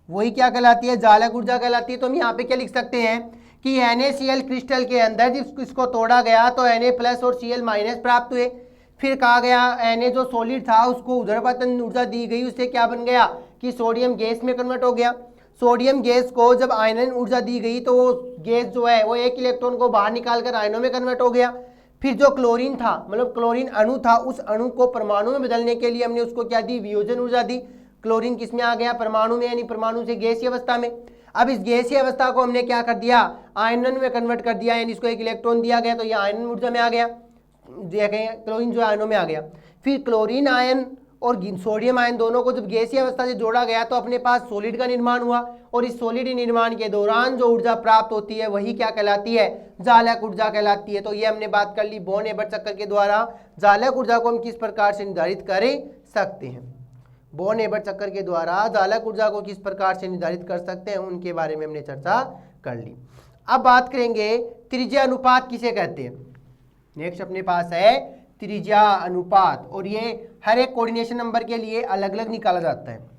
वही क्या कहलाती है, जालक ऊर्जा कहलाती है। तो हम यहाँ पे क्या लिख सकते हैं कि NaCl क्रिस्टल के अंदर जब इसको तोड़ा गया तो Na+ और Cl- प्राप्त हुए। फिर कहा गया Na जो सॉलिड था उसको ऊर्ध्वपतन ऊर्जा दी गई, उससे क्या बन गया कि सोडियम गैस में कन्वर्ट हो गया। सोडियम गैस को जब आयनन ऊर्जा दी गई तो वो गैस जो है वो एक इलेक्ट्रॉन को बाहर निकालकर आयनों में कन्वर्ट हो गया। फिर जो क्लोरीन था, मतलब क्लोरीन अणु था, उस अणु को परमाणु में बदलने के लिए हमने उसको क्या दी, वियोजन ऊर्जा दी। क्लोरीन किस में आ गया, परमाणु में, यानी परमाणु से गैसीय अवस्था में। अब इस गैसीय अवस्था को हमने क्या कर दिया, आयनन में कन्वर्ट कर दिया, यानी इसको एक इलेक्ट्रॉन दिया गया तो ये आयनन ऊर्जा में आ गया, क्लोरीन जो आयनों में आ गया। फिर क्लोरीन आयन और सोडियम आयन दोनों को जब गैसीय अवस्था से जोड़ा गया तो अपने पास सॉलिड का निर्माण हुआ, और इस सॉलिड निर्माण के दौरान जो ऊर्जा प्राप्त होती है वही क्या कहलाती है, जालक ऊर्जा कहलाती है। तो ये हमने बात कर ली बॉर्न-एबर्ट चक्कर के द्वारा जालक ऊर्जा को हम किस प्रकार से निर्धारित कर सकते हैं। बॉर्न-एबर्ट चक्कर के द्वारा जालक ऊर्जा को किस प्रकार से निर्धारित कर सकते हैं उनके बारे में हमने चर्चा कर ली। अब बात करेंगे त्रिज्या अनुपात किसे कहते हैं। नेक्स्ट अपने पास है त्रिज्या अनुपात, और ये हर एक कोऑर्डिनेशन नंबर के लिए अलग अलग निकाला जाता है।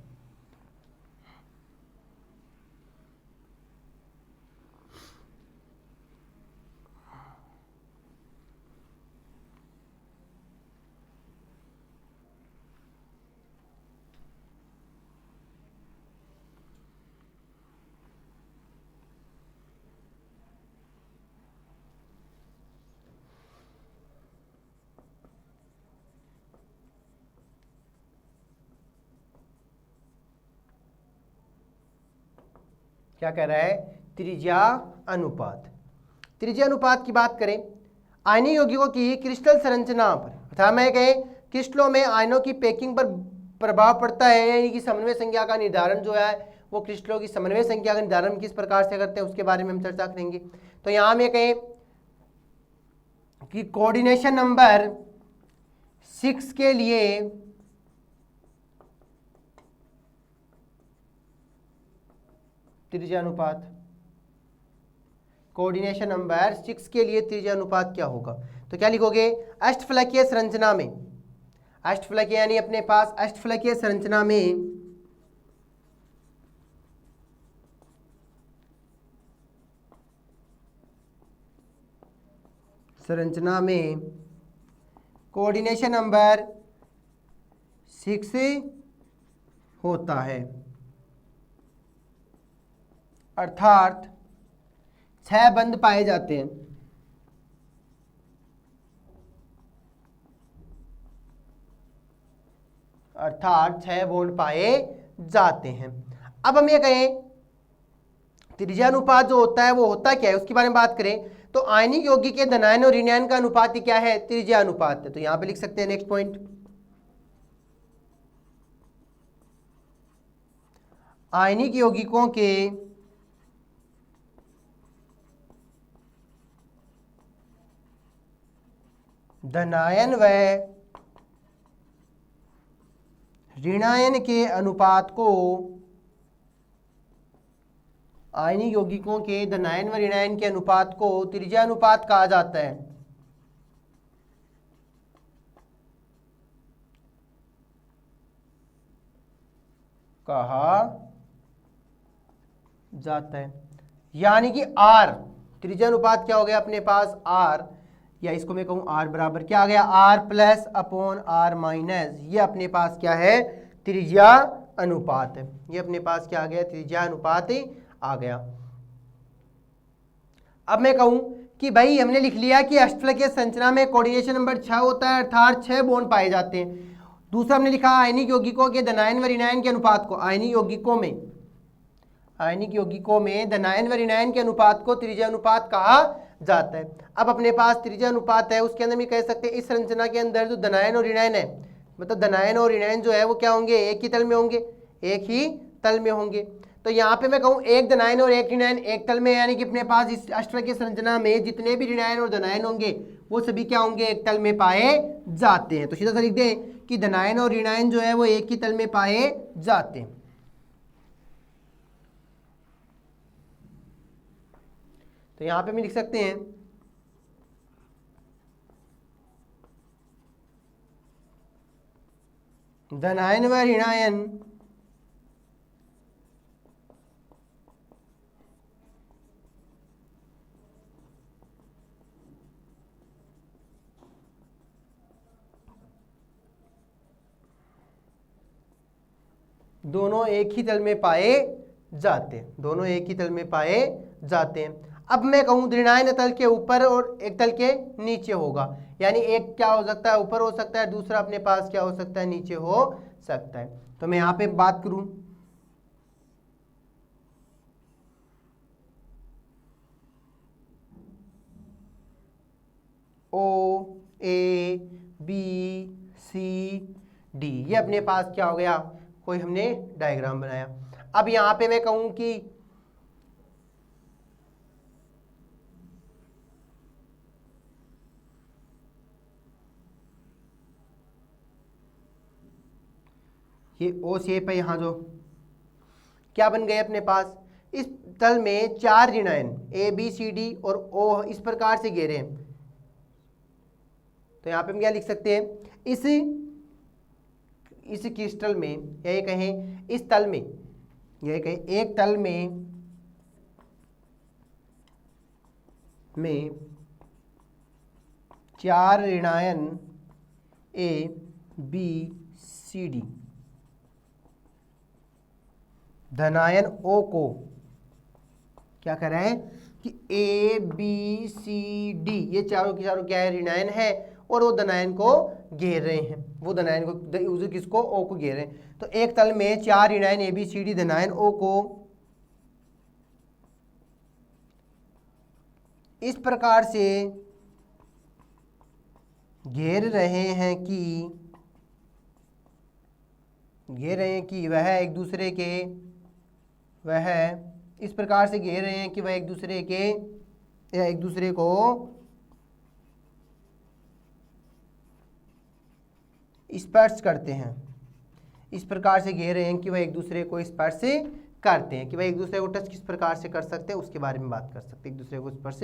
क्या कह रहा है, त्रिज्या अनुपात। त्रिज्या अनुपात की बात करें, आयनीय यौगिकों की क्रिस्टल संरचना पर, अर्थात मैं कहें क्रिस्टलों में आयनों की पैकिंग पर प्रभाव पड़ता है, यानी कि समन्वय संख्या का निर्धारण जो है वो क्रिस्टलों की समन्वय संख्या का निर्धारण किस प्रकार से करते हैं उसके बारे में हम चर्चा करेंगे। तो यहां में कहें कि कोऑर्डिनेशन नंबर 6 के लिए त्रिज्या अनुपात, कोऑर्डिनेशन नंबर 6 के लिए त्रिज्या अनुपात क्या होगा, तो क्या लिखोगे, अष्टफलकीय संरचना में, अष्टफलकीय यानी अपने पास अष्टफलकीय संरचना में कोऑर्डिनेशन नंबर 6 होता है, अर्थात 6 बंध पाए जाते हैं। अर्थात 6 बॉन्ड पाए जाते हैं। अब हम ये कहें त्रिज्या अनुपात जो होता है वो होता क्या है उसके बारे में बात करें, तो आयनिक यौगिक के धनायन और ऋणायन का अनुपात ही क्या है, त्रिज्या अनुपात है। तो यहां पे लिख सकते हैं नेक्स्ट पॉइंट, आयनिक यौगिकों के धनायन व ऋणायन के अनुपात को, आयनिक यौगिकों के धनायन व ऋणायन के अनुपात को त्रिज्या अनुपात कहा जाता है। कहा जाता है। यानी कि आर, त्रिज्या अनुपात क्या हो गया अपने पास आर, या इसको मैं कहूँ आर बराबर क्या आ गया r plus upon r minus, ये अपने पास क्या है त्रिज्या अनुपात है। ये अपने पास क्या आ गया त्रिज्या अनुपात आ गया। अब मैं कहूँ कि भाई हमने लिख लिया कि अष्टफलकीय संरचना में कोऑर्डिनेशन नंबर 6 होता है, अर्थात 6 बॉन्ड पाए जाते हैं। दूसरा हमने लिखा आयनिक यौगिकों के धनायन व ऋणायन के अनुपात को, आयनिक यौगिकों में धनायन व ऋणायन के अनुपात को त्रिज्या अनुपात कहा जाता है। अब अपने पास त्रिज्या अनुपात है, उसके अंदर भी कह सकते हैं इस संरचना के अंदर जो धनायन और ऋणायन है, मतलब धनायन और ऋणायन जो है वो क्या होंगे एक ही तल में होंगे, एक ही तल में होंगे। तो यहाँ पे मैं कहूँ एक धनायन और एक ऋणायन एक तल में, यानी कि अपने पास इस अष्टफलकीय संरचना में जितने भी ऋणायन और धनायन होंगे वो सभी क्या होंगे एक तल में पाए जाते हैं। तो सीधा सा लिख दें कि धनायन और ऋणायन जो है वो एक ही तल में पाए जाते हैं। तो यहाँ पे हम लिख सकते हैं धनायन व ऋणायन दोनों एक ही तल में पाए जाते हैं, दोनों एक ही तल में पाए जाते हैं। अब मैं कहूँ ऋणायन तल के ऊपर और एक तल के नीचे होगा, यानी एक क्या हो सकता है ऊपर हो सकता है, दूसरा अपने पास क्या हो सकता है नीचे हो सकता है। तो मैं यहाँ पे बात करूँ ओ ए बी सी डी, ये अपने पास क्या हो गया कोई हमने डायग्राम बनाया। अब यहाँ पे मैं कहूँ कि ये ओ शेप है, यहाँ जो क्या बन गए अपने पास इस तल में 4 ऋणायन ए बी सी डी और ओ इस प्रकार से घेरे हैं। तो यहाँ पे हम क्या लिख सकते हैं इस क्रिस्टल में, या ये कहें इस तल में, ये कहें एक तल में 4 ऋणायन ए बी सी डी, धनायन ओ को क्या कर रहे हैं कि ए बी सी डी ये चारों की चारों क्या है ऋणायन है, और वो धनायन को घेर रहे हैं, वो धनायन को किसको ओ को घेर रहे हैं। तो एक तल में 4 ऋणायन ए बी सी डी धनायन ओ को इस प्रकार से घेर रहे हैं कि वह एक दूसरे के वह इस प्रकार से घेर रहे हैं कि वह एक दूसरे के या एक दूसरे को स्पर्श करते हैं। इस प्रकार से घेर रहे हैं कि वह एक दूसरे को स्पर्श करते हैं, कि वह एक दूसरे को टच किस प्रकार से कर सकते हैं उसके बारे में बात कर सकते हैं, एक दूसरे को स्पर्श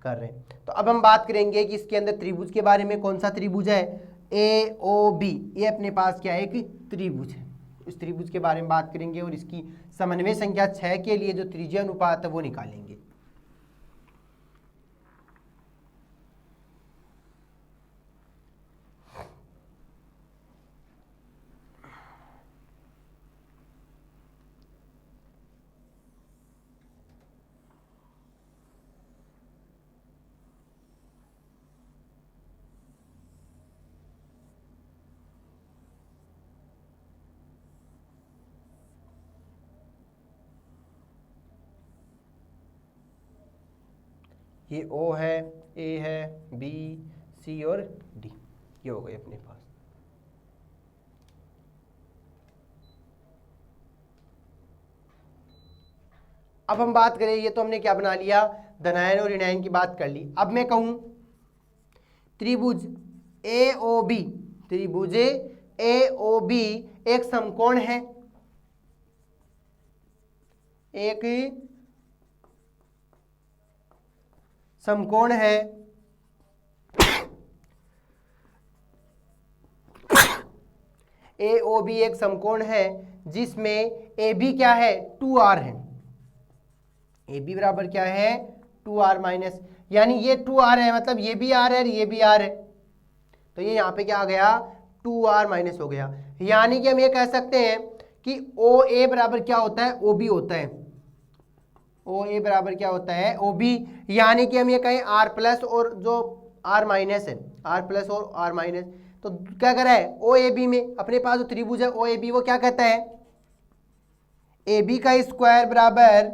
कर रहे हैं। तो अब हम बात करेंगे कि इसके अंदर त्रिभुज के बारे में। कौन सा त्रिभुज है ए ओ बी, ये अपने पास क्या है एक त्रिभुज है। इस त्रिभुज के बारे में बात करेंगे और इसकी समन्वय संख्या 6 के लिए जो त्रिज्या अनुपात है वो निकालेंगे। ये ओ है, ए है, बी सी और डी, ये हो गए अपने पास। अब हम बात करें, ये तो हमने क्या बना लिया धनायन और ऋणायन की बात कर ली। अब मैं कहूं त्रिभुज ए ओ बी, त्रिभुज ए ओ बी एक समकोण है, एक समकोण है ए ओ बी एक समकोण है जिसमें ए बी क्या है 2r है, ए बी बराबर क्या है 2r माइनस, यानी ये 2r है मतलब ये भी r है ये भी r है, तो ये यहाँ पे क्या आ गया 2r माइनस हो गया। यानी कि हम ये कह सकते हैं कि OA बराबर क्या होता है OB होता है, OA बराबर क्या होता है OB। यानी कि हम ये कहें r प्लस और जो r माइनस है, r प्लस और r माइनस, तो क्या कर रहा है OAB में अपने पास जो त्रिभुज है OAB वो क्या कहता है AB का स्क्वायर बराबर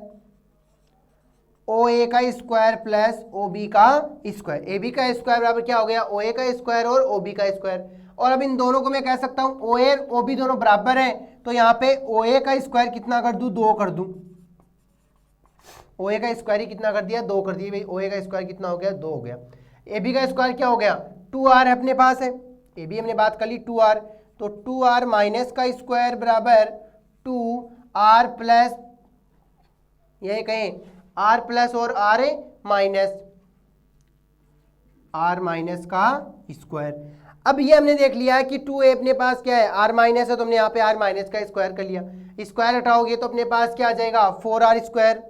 OA का स्क्वायर प्लस OB का स्क्वायर। AB का स्क्वायर बराबर क्या हो गया OA का स्क्वायर और OB का स्क्वायर। और अब इन दोनों को मैं कह सकता हूं OA और OB दोनों बराबर हैं, तो यहाँ पे OA का स्क्वायर कितना कर दूं 2 कर दूं। OA का स्क्वायर ही कितना कर दिया 2 कर दिया भाई, OA का स्क्वायर कितना हो गया 2 हो गया। AB का स्क्वायर क्या हो गया 2r अपने पास है, AB हमने बात कर ली 2r, तो 2r माइनस का स्क्वायर बराबर 2r प्लस, यही कहें r प्लस और r माइनस, r माइनस का स्क्वायर। अब ये हमने देख लिया है कि 2a अपने पास क्या है r माइनस है, तो हमने यहाँ पे r माइनस का स्क्वायर कर लिया। स्क्वायर हटाओगे तो अपने पास क्या आ जाएगा 4r square,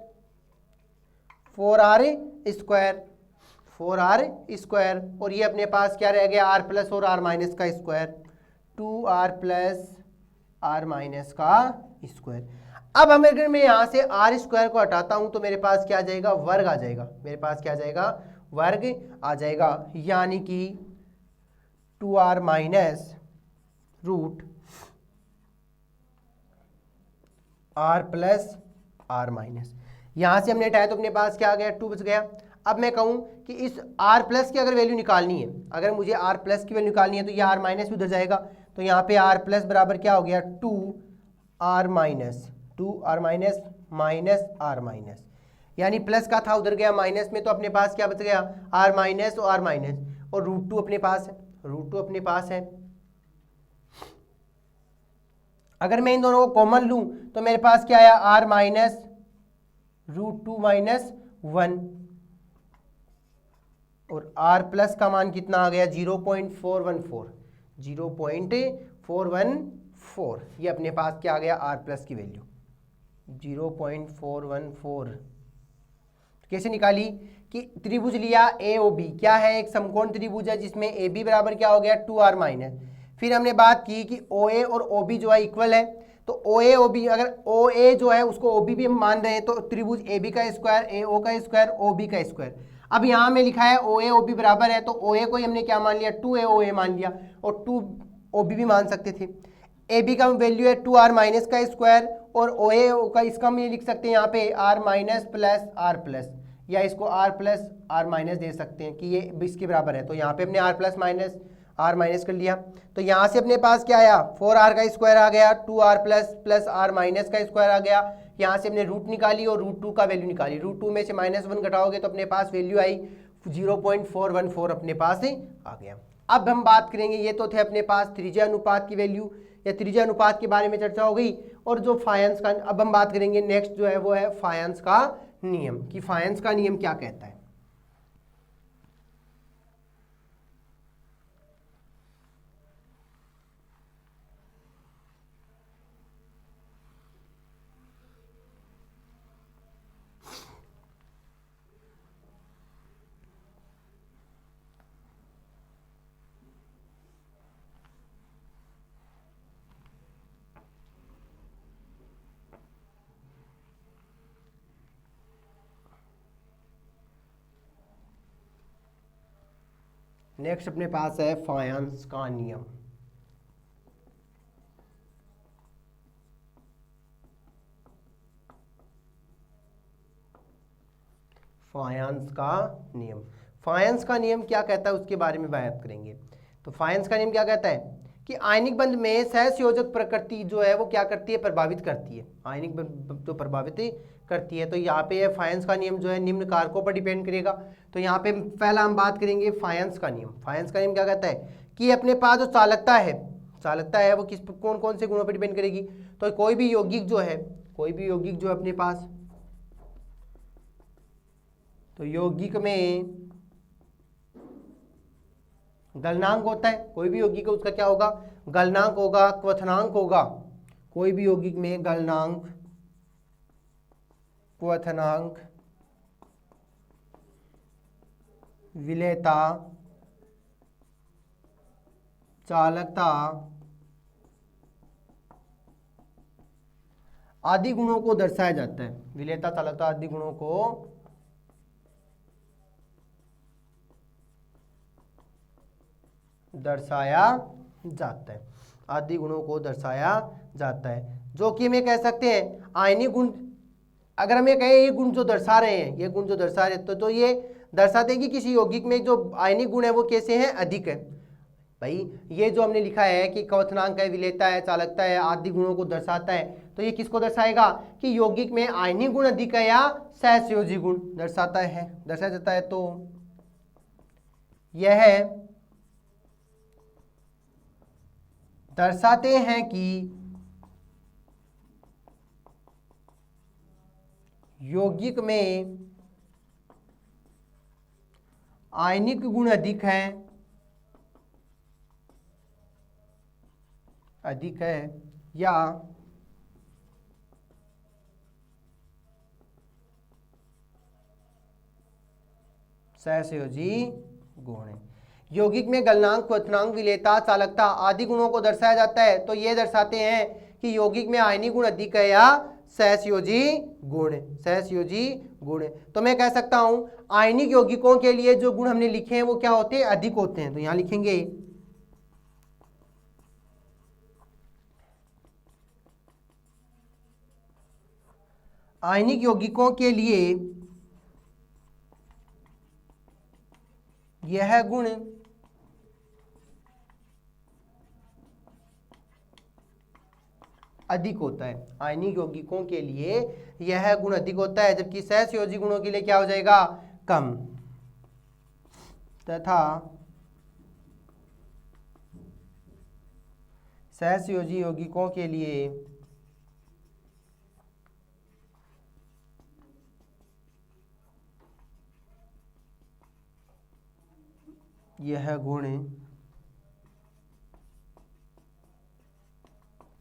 4r square, 4r square, और ये अपने पास क्या रह गया r प्लस और r माइनस का square, 2r plus r minus का स्क्वायर। अब हम अगर मैं यहाँ से r स्क्वायर को हटाता हूँ तो मेरे पास क्या आ जाएगा वर्ग आ जाएगा, मेरे पास क्या आ जाएगा वर्ग आ जाएगा। यानी कि 2r minus root r plus r minus, यहाँ से हमने हटाया तो अपने पास क्या आ गया 2 बच गया। अब मैं कहूँ कि इस r प्लस की अगर वैल्यू निकालनी है, अगर मुझे r प्लस की वैल्यू निकालनी है तो ये r माइनस भी उधर जाएगा, तो यहाँ पे r प्लस बराबर क्या हो गया 2r minus, 2r minus minus r minus, यानी प्लस का था उधर गया माइनस में, तो अपने पास क्या बच गया r माइनस और r माइनस, और रूट 2 अपने पास है, रूट 2 अपने पास है। अगर मैं इन दोनों को कॉमन लूं तो मेरे पास क्या आया r माइनस रूट 2 माइनस 1, और r प्लस का मान कितना आ गया 0.414, 0.414, ये अपने पास क्या आ गया r प्लस की वैल्यू 0.414। कैसे निकाली कि त्रिभुज लिया AOB, क्या है एक समकोण त्रिभुज है जिसमें AB बराबर क्या हो गया 2r माइनस। फिर हमने बात की कि OA और OB जो है इक्वल है, तो OA OB, अगर OA जो है उसको OB भी हम मान रहे हैं, तो त्रिभुज AB का स्क्वायर AO का स्क्वायर OB का स्क्वायर। अब यहाँ में लिखा है OA OB बराबर है, तो OA को ही हमने क्या मान लिया 2AOA मान लिया, और 2OB भी मान सकते थे। AB का वैल्यू है 2r माइनस का स्क्वायर, और OA का इसका हम ये लिख सकते हैं यहाँ पे r minus plus r plus, या इसको r प्लस r माइनस दे सकते हैं कि ये इसके बराबर है, तो यहाँ पे हमने r plus minus r minus कर लिया। तो यहाँ से अपने पास क्या आया 4r का स्क्वायर आ गया, 2r plus plus r minus का स्क्वायर आ गया। यहाँ से हमने रूट निकाली और रूट 2 का वैल्यू निकाली, रूट 2 में से -1 घटाओगे तो अपने पास वैल्यू आई 0.414 अपने पास आ गया। अब हम बात करेंगे, ये तो थे अपने पास त्रिज्या अनुपात की वैल्यू या त्रिज्या अनुपात के बारे में चर्चा हो गई, और जो फायंस का, अब हम बात करेंगे नेक्स्ट जो है वो है फायंस का नियम, कि फायंस का नियम क्या कहता है। नेक्स्ट अपने पास है फायंस का नियम। फायंस का नियम, फायंस का नियम क्या कहता है उसके बारे में बात करेंगे। तो फायंस का नियम क्या कहता है कि आयनिक बंध में सहसंयोजक प्रकृति जो है वो क्या करती है प्रभावित करती है, आयनिक बंध जो प्रभावित करती है। तो यहाँ पे फायंस का नियम जो है निम्न कारकों पर डिपेंड करेगा। तो यहाँ पे पहला हम बात करेंगे फायंस का नियम। फायंस का नियम क्या कहता है कि अपने पास जो चालकता है वो किस कौन कौन से गुणों पर डिपेंड करेगी। तो कोई भी यौगिक जो है अपने पास, तो यौगिक में गलनांक होता है, कोई भी यौगिक उसका क्या होगा गलनांक होगा, क्वथनांक होगा। कोई भी यौगिक में गलनांक, क्वथनांक विलेयता, चालकता आदि गुणों को दर्शाया जाता है। विलेयता, चालकता आदि गुणों को दर्शाया जाता है। आदि गुणों को दर्शाया जाता है, जो कि हम ये कह सकते हैं आयनिक गुण। अगर हम ये कहें ये गुण जो दर्शा रहे हैं, ये गुण जो दर्शा रहे तो ये दर्शाते हैं कि किसी यौगिक में जो आयनिक गुण है वो कैसे हैं, अधिक है। भाई ये जो हमने लिखा है कि क्वथनांक है, विलेयता है, चालकता है, आदि गुणों को दर्शाता है, तो ये किसको दर्शाएगा कि यौगिक में आयनिक गुण अधिक है या सहसंयोजी गुण दर्शाता है, दर्शाया जाता है। तो यह दर्शाते हैं कि यौगिक में आयनिक गुण अधिक है, या सहसंयोजी गुण है। यौगिक में गलनांक, क्वथनांक, विलेयता, चालकता आदि गुणों को दर्शाया जाता है, तो ये दर्शाते हैं कि यौगिक में आयनिक गुण अधिक है या सहसंयोजी गुण, सहसंयोजी गुण। तो मैं कह सकता हूं आयनिक यौगिकों के लिए जो गुण हमने लिखे हैं वो क्या होते हैं, अधिक होते हैं। तो यहां लिखेंगे आयनिक यौगिकों के लिए यह गुण अधिक होता है। आयनिक यौगिकों के लिए यह गुण अधिक होता है, जबकि सहसंयोजी गुणों के लिए क्या हो जाएगा, कम। तथा सहसंयोजी यौगिकों के लिए यह गुण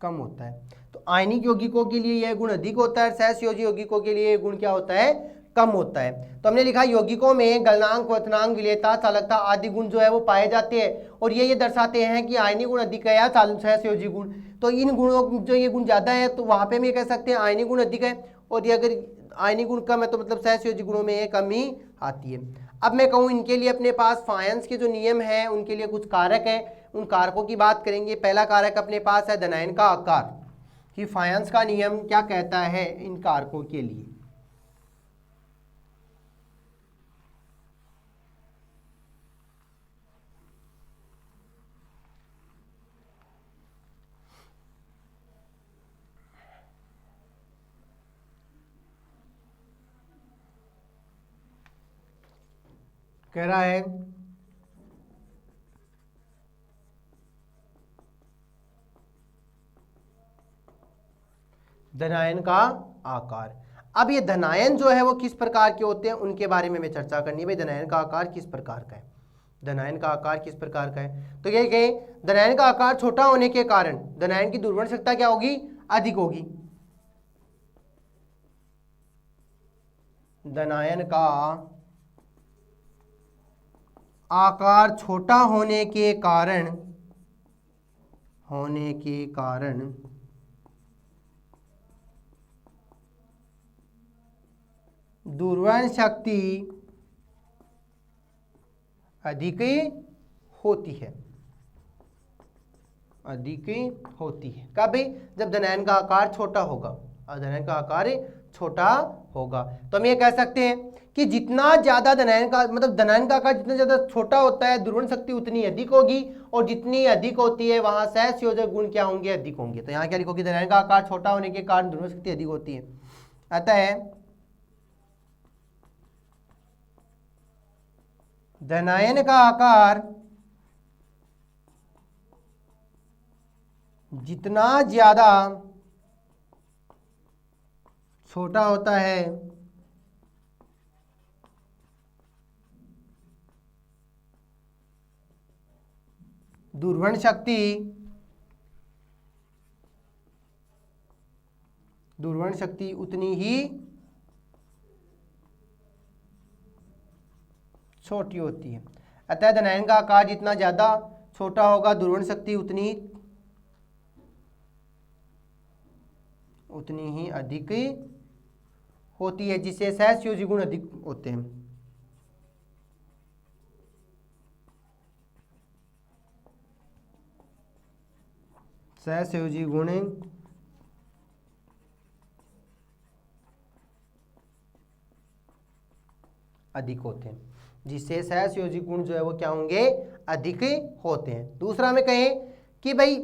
कम होता है। तो आयनिक यौगिकों के लिए यह गुण अधिक होता है, सहसंयोजी यौगिकों के लिए यह गुण क्या होता है, कम होता है। तो हमने लिखा यौगिकों में गलनांक, क्वथनांक, विलेयता, चालकता आदि गुण जो है वो पाए जाते हैं, और ये दर्शाते हैं कि आयनिक गुण अधिक है या सहसंयोजी गुण। तो इन गुणों जो ये गुण ज्यादा है तो वहां पे हम ये कह सकते हैं आयनिक गुण अधिक है, और ये अगर आयनिक गुण कम है तो मतलब सहसंयोजी गुणों में ये कमी आती है। अब मैं कहूँ इनके लिए अपने पास फायंस के जो नियम हैं उनके लिए कुछ कारक हैं, उन कारकों की बात करेंगे। पहला कारक अपने पास है धनायन का आकार, कि फायंस का नियम क्या कहता है इन कारकों के लिए। कह रहा है धनायन का आकार। अब ये धनायन जो है वो किस प्रकार के होते हैं उनके बारे में हमें चर्चा करनी है। भाई धनायन का आकार किस प्रकार का है, धनायन का आकार किस प्रकार का है। तो ये कहें धनायन का आकार छोटा होने के कारण धनायन की दुर्वर्ण शक्ति क्या होगी, अधिक होगी। धनायन का आकार छोटा होने के कारण दुर्वर्ण शक्ति अधिक होती है, कब भी, जब धनायन का आकार छोटा होगा, धनायन का आकार छोटा होगा। तो हम ये कह सकते हैं कि जितना ज्यादा धनायन का मतलब धनायन का आकार जितना ज्यादा छोटा होता है दुर्वर्ण शक्ति उतनी अधिक होगी, और जितनी अधिक होती है वहां सहसंयोजक गुण क्या होंगे, अधिक होंगे। तो यहाँ क्या लिखोगे, धनायन का आकार छोटा होने के कारण दुर्वर्ण शक्ति अधिक होती है। अतः धनायन का आकार जितना ज्यादा छोटा होता है दुर्वर्ण शक्ति उतनी ही छोटी होती है। अतः धनायन का आकार जितना ज़्यादा छोटा होगा ध्रुवण शक्ति उतनी ही अधिक होती है, जिससे सहसंयोजी गुण अधिक होते हैं। सहसंयोजी गुण अधिक होते हैं, जिससे सहसंयोजी गुण जो है वो क्या होंगे, अधिक होते हैं। दूसरा में कहें कि भाई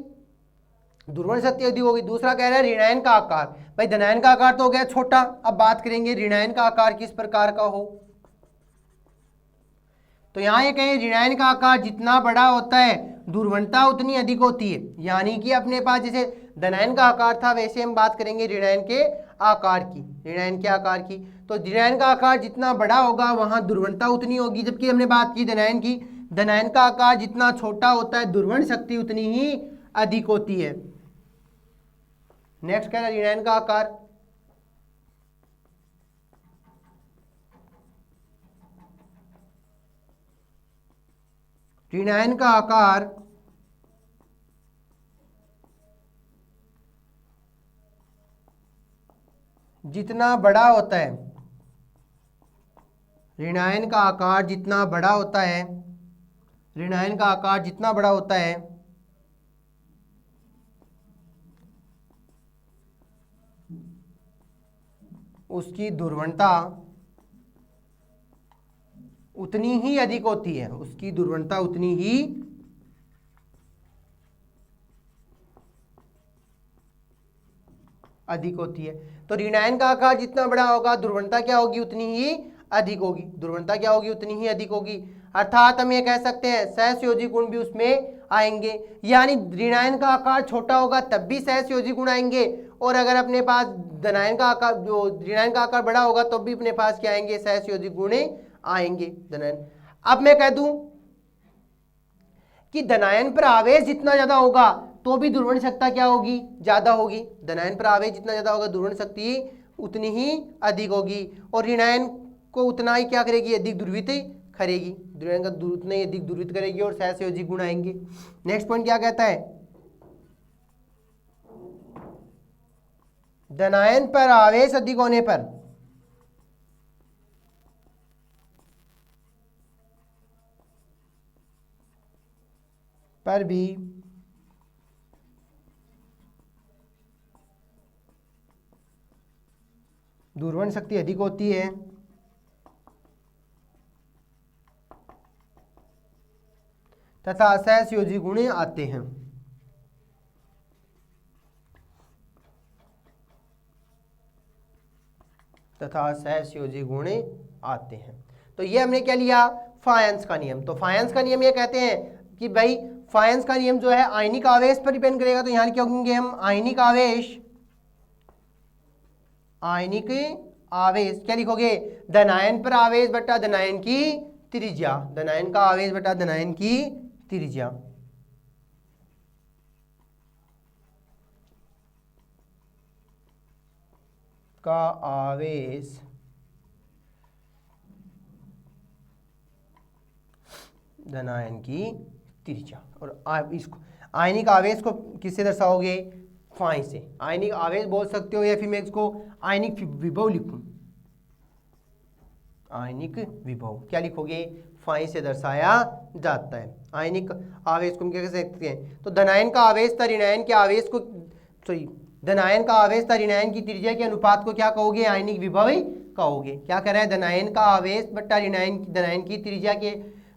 ध्रुवण शक्ति अधिक होगी। दूसरा कह रहा है ऋणायन का आकार। भाई धनायन का आकार तो हो गया छोटा, अब बात करेंगे ऋणायन का आकार किस प्रकार का हो। तो यहां ये कहें ऋणायन का आकार जितना बड़ा होता है ध्रुवणता उतनी अधिक होती है। यानी कि अपने पास जैसे धनायन का आकार था वैसे हम बात करेंगे ऋणायन के आकार की, ऋणायन के आकार की। तो ऋणायन का आकार जितना बड़ा होगा वहां ध्रुवणता उतनी होगी। जबकि हमने बात की धनायन की, धनायन का आकार जितना छोटा होता है ध्रुवण शक्ति उतनी ही अधिक होती है। नेक्स्ट कह रहा है ऋणायन का आकार। ऋणायन का आकार जितना बड़ा होता है, ऋणायन का आकार जितना बड़ा होता है, ऋणायन का आकार जितना बड़ा होता है उसकी ध्रुवणता उतनी ही अधिक होती है, उसकी ध्रुवणता उतनी ही अधिक होती है। तो ऋणायन का आकार जितना बड़ा होगा ध्रुवणता क्या होगी, उतनी ही अधिक होगी। ध्रुवणता क्या होगी, उतनी ही अधिक होगी। अर्थात हम ये कह सकते हैं सहसंयोजी गुण भी उसमें आएंगे। यानी ऋणायन का आकार छोटा होगा तब भी सहसंयोजी गुण आएंगे, और अगर अपने पास धनायन का आकार जो ऋणायन का आकार बड़ा होगा तो भी अपने पास क्या आएंगे, सहसंयोजी गुण आएंगे धनायन। अब मैं कह दूं कि धनायन पर आवेश जितना ज्यादा होगा तो भी ध्रुवण शक्ति क्या होगी, ज्यादा होगी। धनायन पर आवेश जितना ज्यादा होगा ध्रुवण शक्ति उतनी ही अधिक होगी, और ऋणायन को उतना ही क्या करेगी, अधिक ध्रुवित करेगी। ऋणायन का उतना ही अधिक ध्रुवित करेगी और सहसंयोजी गुण आएंगे। नेक्स्ट पॉइंट क्या कहता है, धनायन पर आवेश अधिक होने पर भी ध्रुवण शक्ति अधिक होती है तथा सहसंयोजी गुण आते हैं। तथा सहसंयोजी गुण आते हैं। तो ये हमने क्या लिया, फायंस का नियम। तो फायंस का नियम ये कहते हैं कि भाई फायंस का नियम जो है आयनिक आवेश पर डिपेंड करेगा। तो यहां क्या होंगे हम, आयनिक आवेश, आयनिक आवेश क्या लिखोगे, धनायन पर आवेश बटा धनायन की त्रिज्या, धनायन का आवेश बटा धनायन की त्रिज्या। का आवेश धनायन की त्रिज्या। और इसको आयनिक आवेश को किससे दर्शाओगे, फाई से। आयनिक आवेश बोल सकते हो या फिर मैं इसको आयनिक विभव लिखूं, आयनिक विभव क्या लिखोगे, फाई से दर्शाया जाता है। आयनिक आवेश को हम क्या कह सकते हैं, तो धनायन का आवेश था ऋणायन के आवेश को, सॉरी धनायन का आवेश था ऋणायन की त्रिज्या के अनुपात को क्या कहोगे, आयनिक विभव कहोगे। क्या कह रहा है, धनायन का आवेश बट्टा धनायन की त्रिज्या के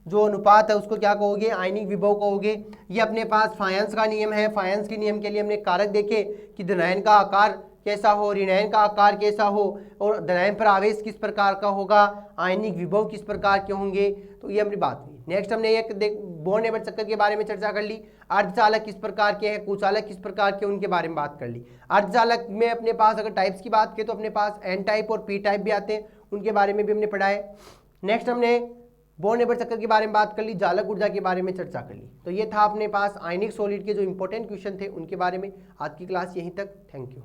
जो अनुपात है उसको क्या कहोगे, आयनिक विभव कहोगे। ये अपने पास फायंस का नियम है। फायंस के नियम के लिए हमने कारक देखे कि धनायन का आकार कैसा हो, ऋणायन का आकार कैसा हो, और धनायन पर आवेश किस प्रकार का होगा, आयनिक विभव किस प्रकार के होंगे। तो ये हमारी बात हुई। नेक्स्ट हमने एक बोर्न नेबर चक्कर के बारे में चर्चा कर ली। अर्धचालक किस प्रकार के हैं, कुचालक किस प्रकार के, उनके बारे में बात कर ली। अर्धचालक में अपने पास अगर टाइप्स की बात करें तो अपने पास एन टाइप और पी टाइप भी आते हैं, उनके बारे में भी हमने पढ़ा है। नेक्स्ट हमने बोर्न नेबर चक्कर के बारे में बात कर ली, जालक ऊर्जा के बारे में चर्चा कर ली। तो ये था अपने पास आयनिक सॉलिड के जो इंपॉर्टेंट क्वेश्चन थे उनके बारे में। आज की क्लास यहीं तक। Thank you.